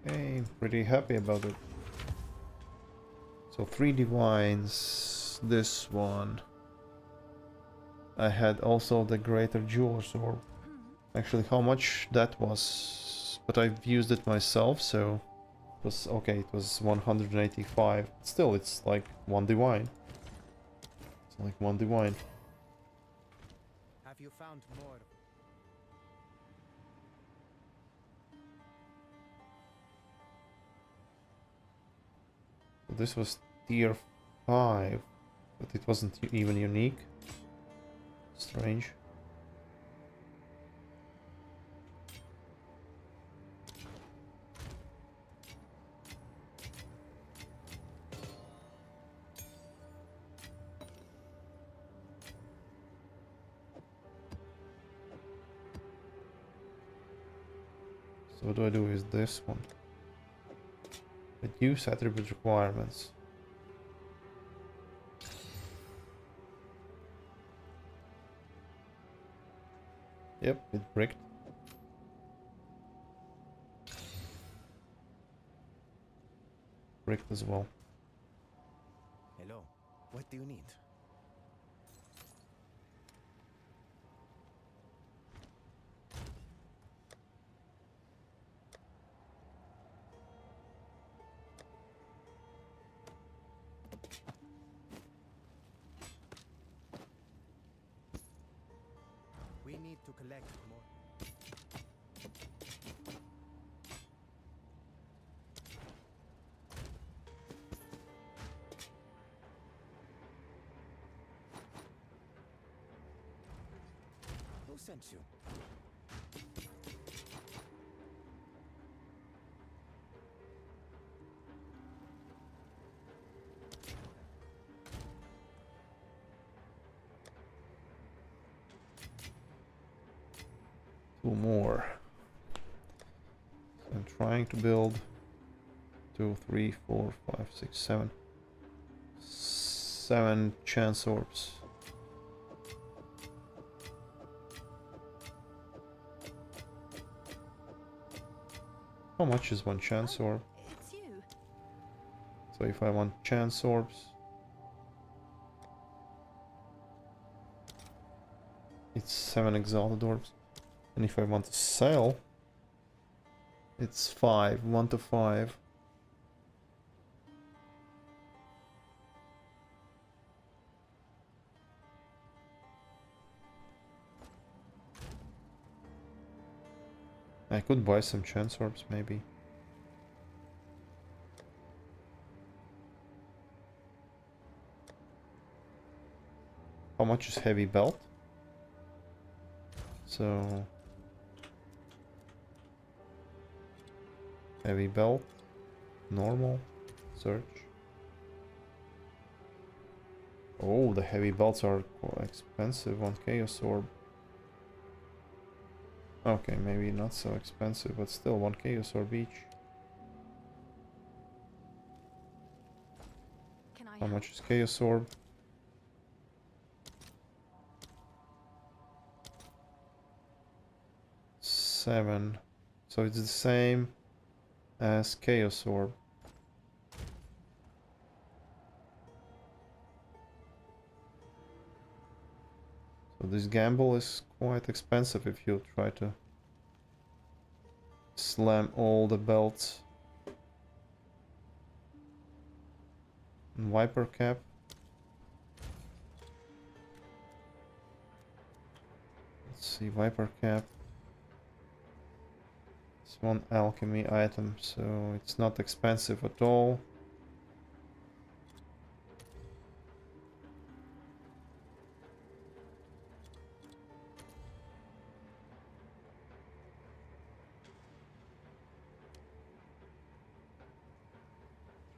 Okay, pretty happy about it. So 3 divines. This one. I had also the greater jeweler's orb. Actually, how much that was, but I've used it myself, so it was okay. It was 185. Still, it's like 1 divine. It's like 1 divine. Have you found more? This was tier 5, but it wasn't even unique. Strange. So what do I do with this one? Reduce attribute requirements. Yep, it bricked. Bricked as well. Hello. What do you need? We need to collect more. Who sent you? Two more. So I'm trying to build 2, 3, 4, 5, 6, 7. 7 chance orbs. How much is 1 chance orb? It's you. So if I want chance orbs, it's 7 exalted orbs. And if I want to sell, it's 5, 1 to 5. I could buy some chance orbs, maybe. How much is heavy belt? So heavy belt, normal, search. Oh, the heavy belts are quite expensive on Chaos Orb. Okay, maybe not so expensive, but still 1 Chaos Orb each. Can I How help? much is Chaos Orb? 7. So it's the same as Chaos Orb. So this gamble is quite expensive if you try to slam all the belts. And Viper Cap. Let's see, Viper Cap. It's 1 alchemy item, so it's not expensive at all.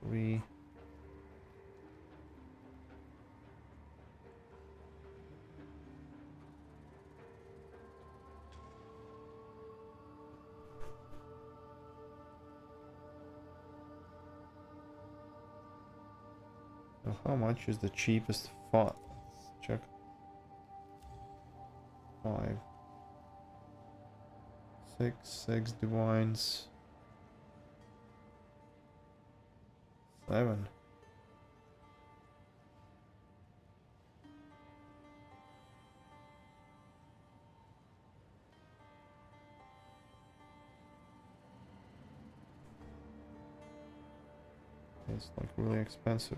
3. So how much is the cheapest font? Let's check. 5. 6 divines. 7. It's like really expensive.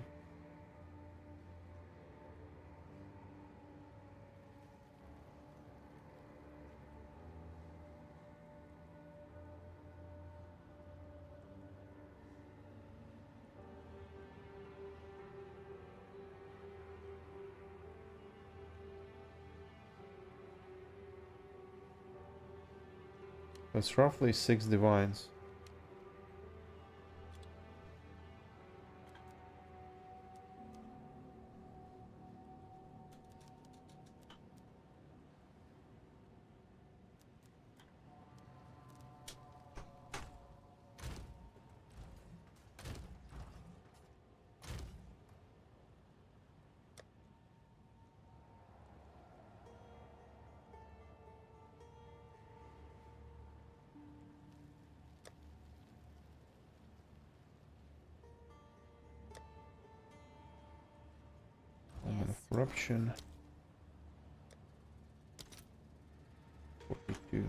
It's roughly 6 divines. Omen of corruption. 42.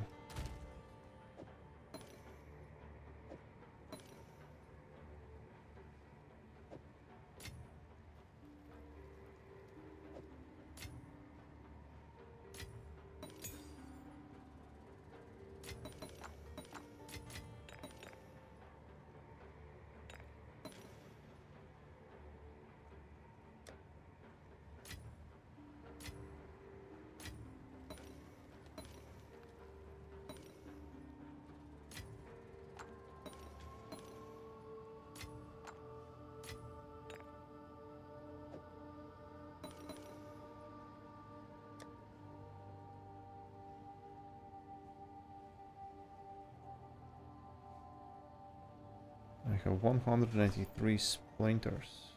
I have 183 splinters.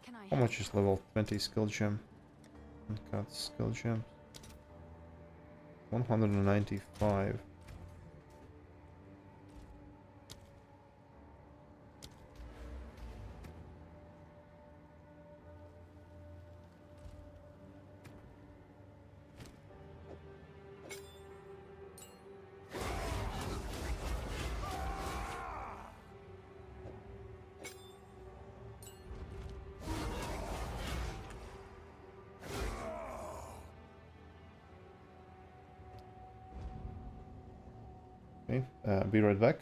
Can I How help? much is level 20 skill gem? Uncut skill gem. 195. Okay, be right back.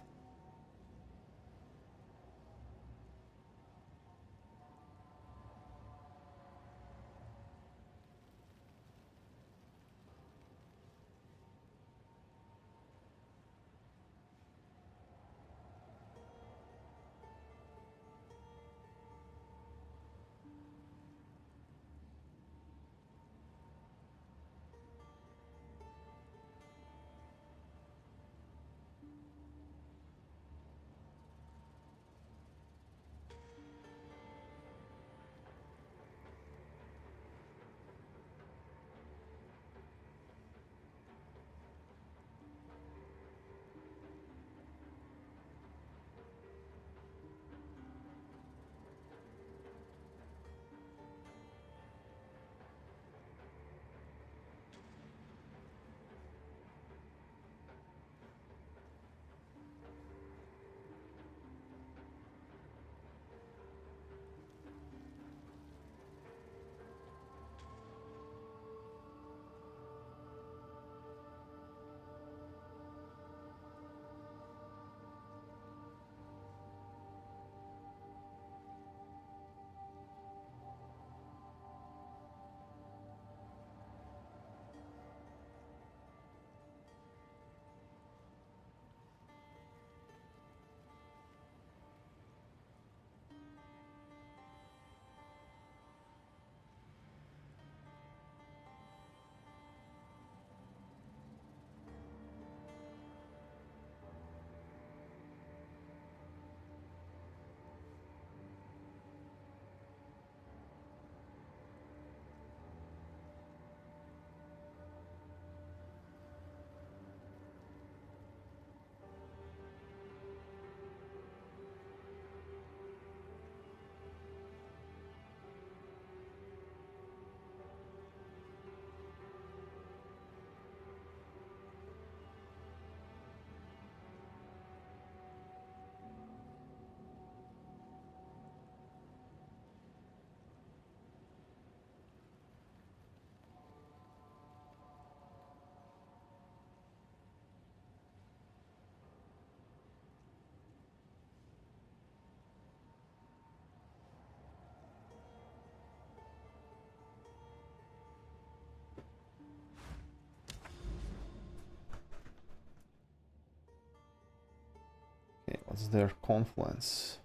What's their confluence?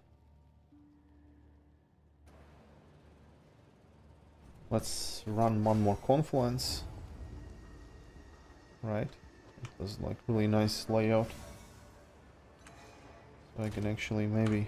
Let's run one more confluence. Right. It was like really nice layout. So I can actually maybe...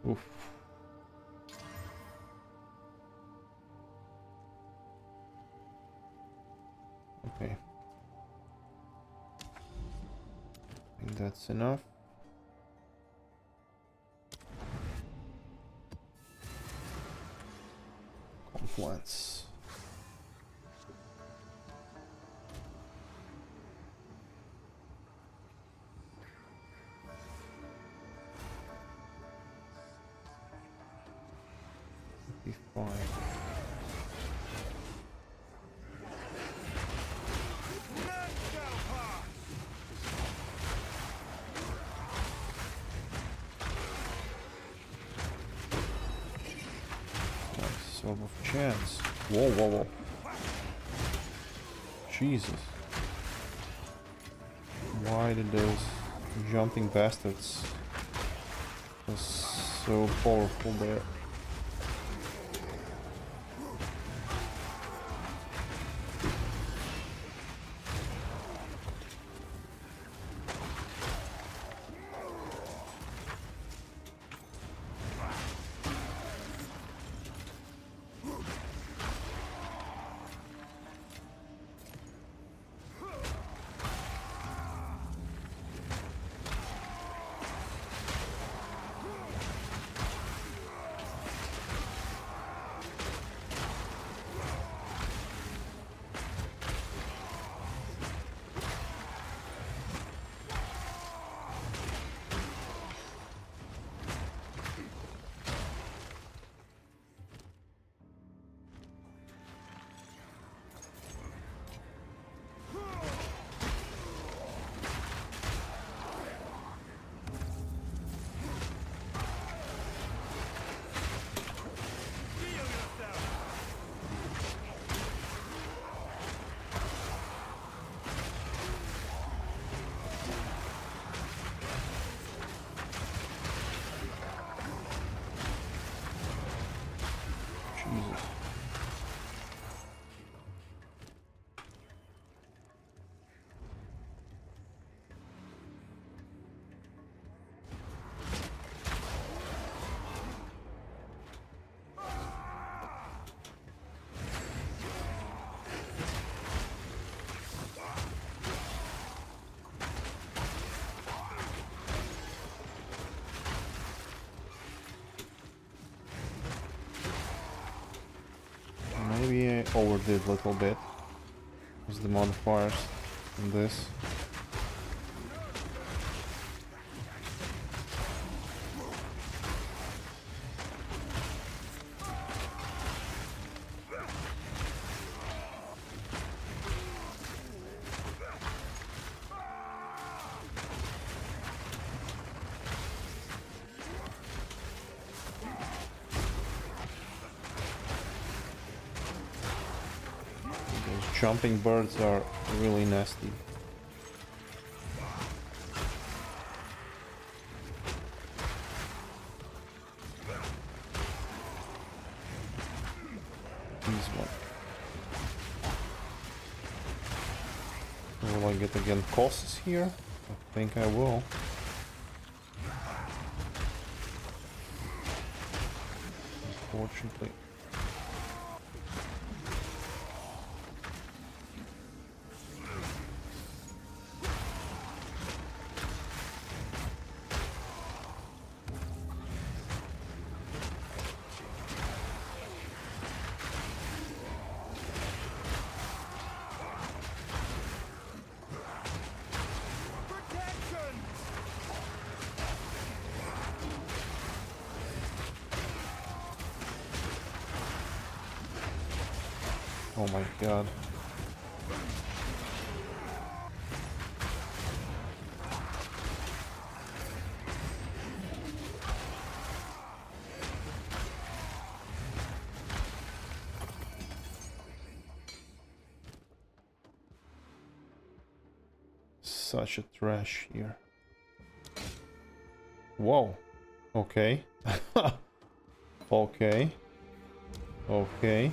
Oof. Okay. I think that's enough. Confluence. Fine. Nice sort of chance. Whoa, whoa, whoa. Jesus. Why did those jumping bastards was so powerful there? Jesus. Maybe I overdid a little bit with the modifiers in this. Jumping birds are really nasty. These one. Will I get again costs here? I think I will. Unfortunately. Oh my god. Such a trash here. Whoa. Okay. Okay. Okay.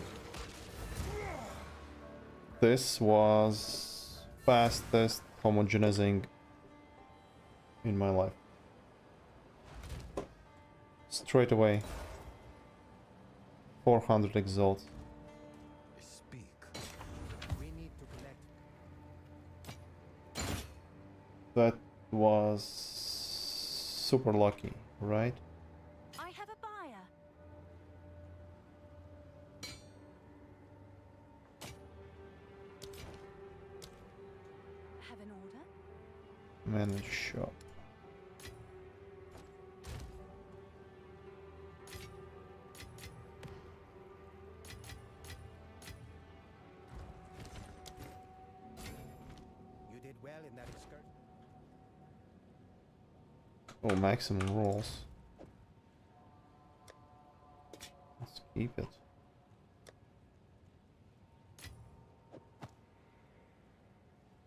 This was fastest homogenizing in my life. Straight away. 400 exalt. Speak. We need to collect. That was super lucky, right? I have a buyer. Have an order? Manage shop. You did well in that excursion. Oh, maximum rolls. Let's keep it.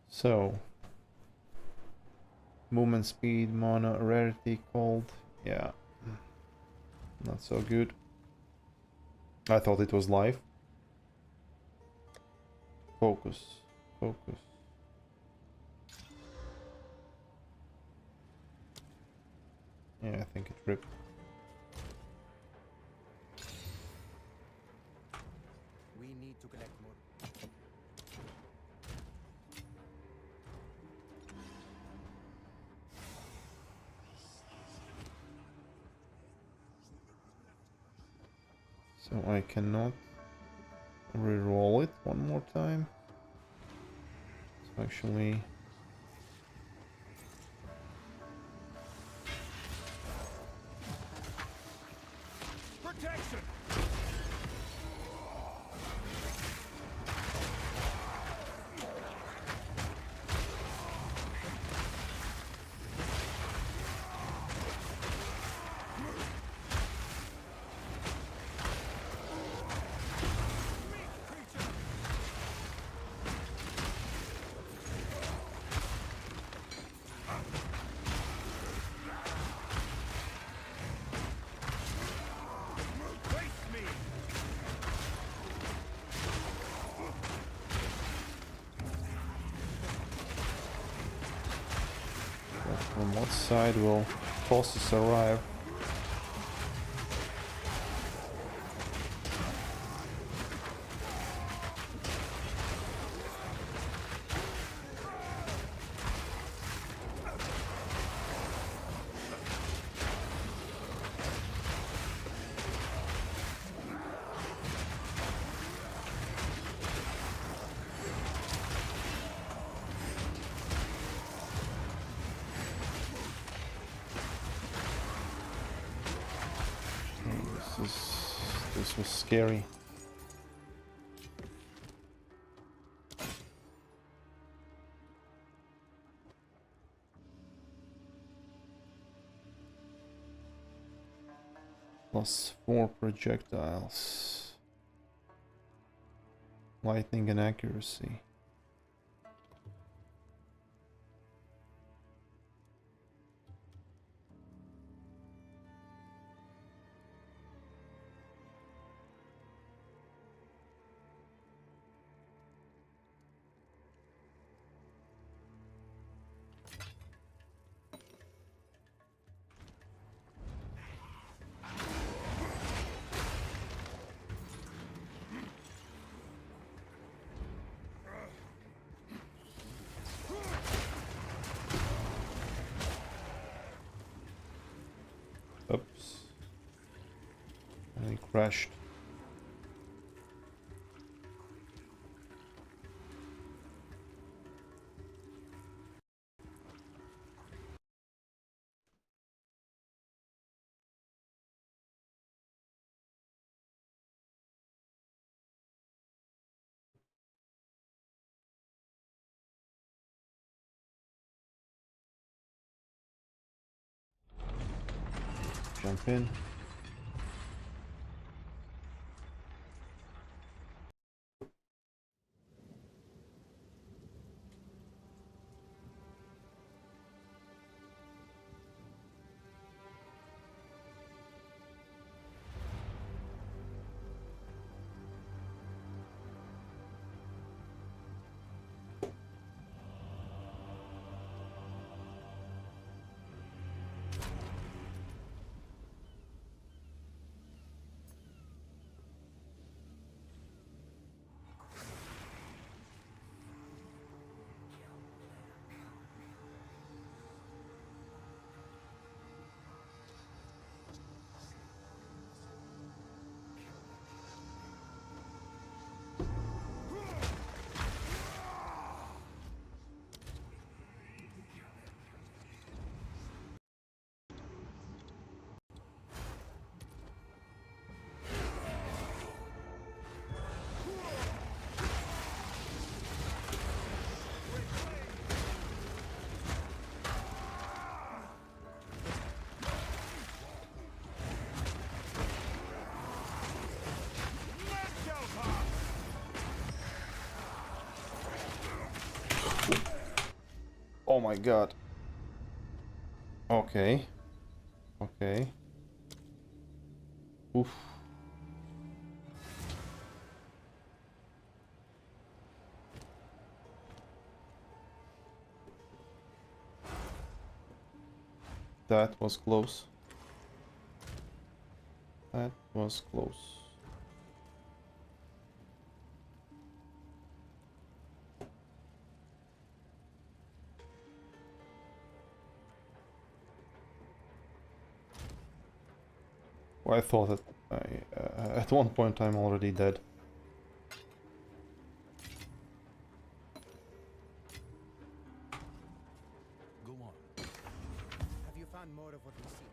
So, movement speed, mana, rarity, cold. Yeah, not so good. I thought it was life. Focus, focus. Yeah, I think it ripped. We need to collect more. So I cannot re-roll it one more time. So actually, Protection! Face me! from what side will bosses arrive? This was scary. +4 projectiles. Lightning and accuracy. Oops. And he crashed. Jump in. Oh my god. Okay. Okay. Oof. That was close. That was close. Well, I thought that at one point I'm already dead. Go on. Have you found more of what we seek?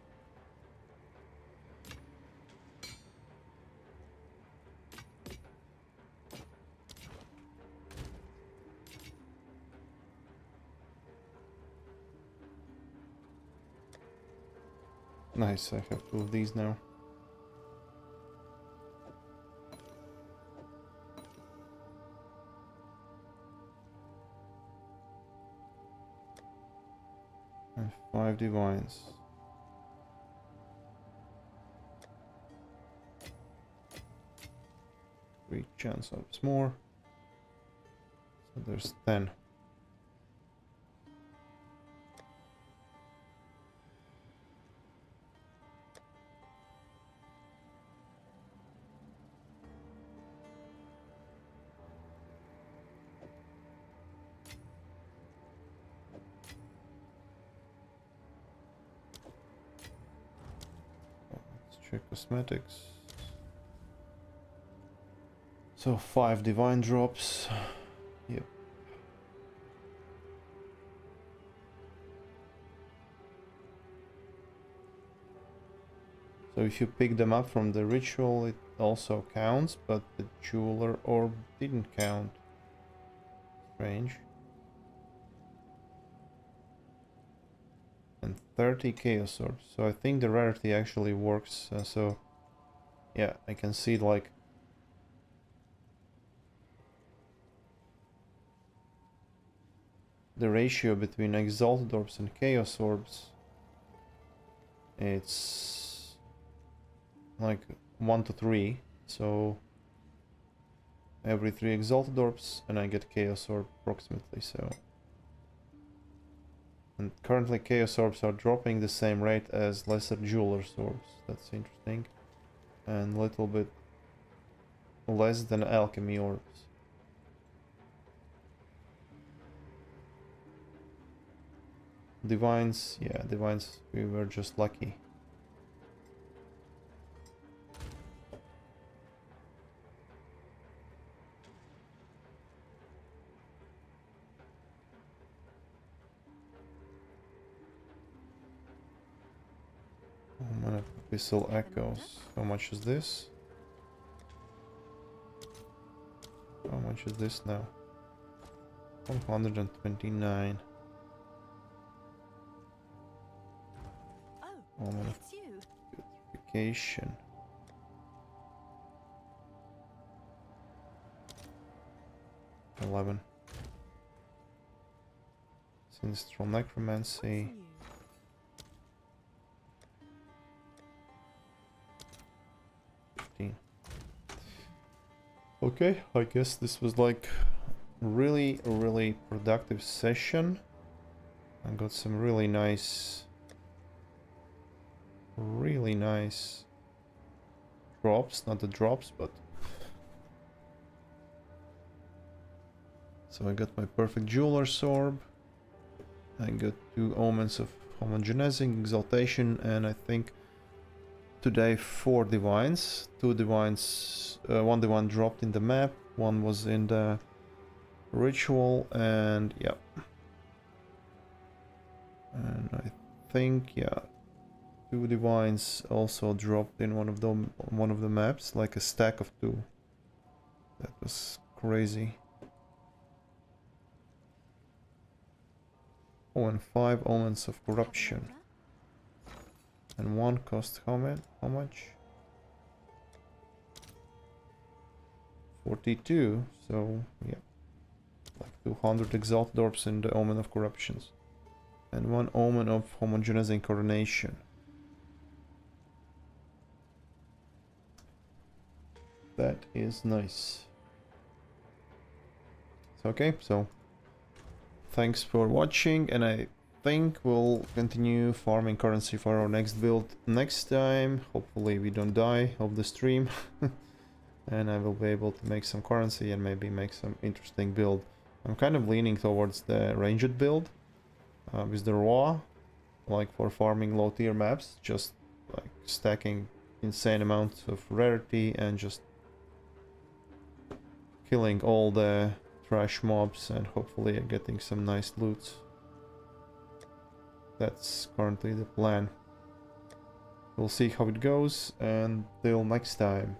Nice, I have two of these now. And 5 divines. Three chance ups more. So there's 10. Let's check cosmetics. So 5 divine drops. Yep. So if you pick them up from the ritual, it also counts, but the jeweler orb didn't count. Strange. And 30 chaos orbs. So I think the rarity actually works. So yeah, I can see like the ratio between exalted orbs and chaos orbs. It's like 1 to 3. So every 3 exalted orbs and I get chaos orb approximately. So. And currently chaos orbs are dropping the same rate as lesser jeweler's orbs. That's interesting. And a little bit less than alchemy orbs. Divines, yeah, divines, we were just lucky. Mana Abyssal Echoes. How much is this? How much is this now? 129. Oh, Oh, mana. it's you. Good. location. $11. Sinistral Necromancy. Okay, I guess this was like really productive session. I got some really nice drops, not the drops, but so I got my perfect jeweler's orb. I got 2 omens of homogenizing, exaltation, and I think today 4 divines. 2 divines, 1 divine dropped in the map, 1 was in the ritual, and yeah. And I think, yeah, 2 divines also dropped in one of the maps, like a stack of 2. That was crazy. Oh, and 5 omens of corruption. And 1 cost how much? 42. So yeah, like 200 exalt orbs in the omen of corruptions, and 1 omen of homogenizing coronation. That is nice. Okay, so thanks for watching, and I think we'll continue farming currency for our next build next time. Hopefully we don't die of the stream. And I will be able to make some currency and maybe make some interesting build. I'm kind of leaning towards the ranged build with the raw, like for farming low tier maps, just like stacking insane amounts of rarity and just killing all the trash mobs and hopefully getting some nice loot. That's currently the plan. We'll see how it goes, and till next time.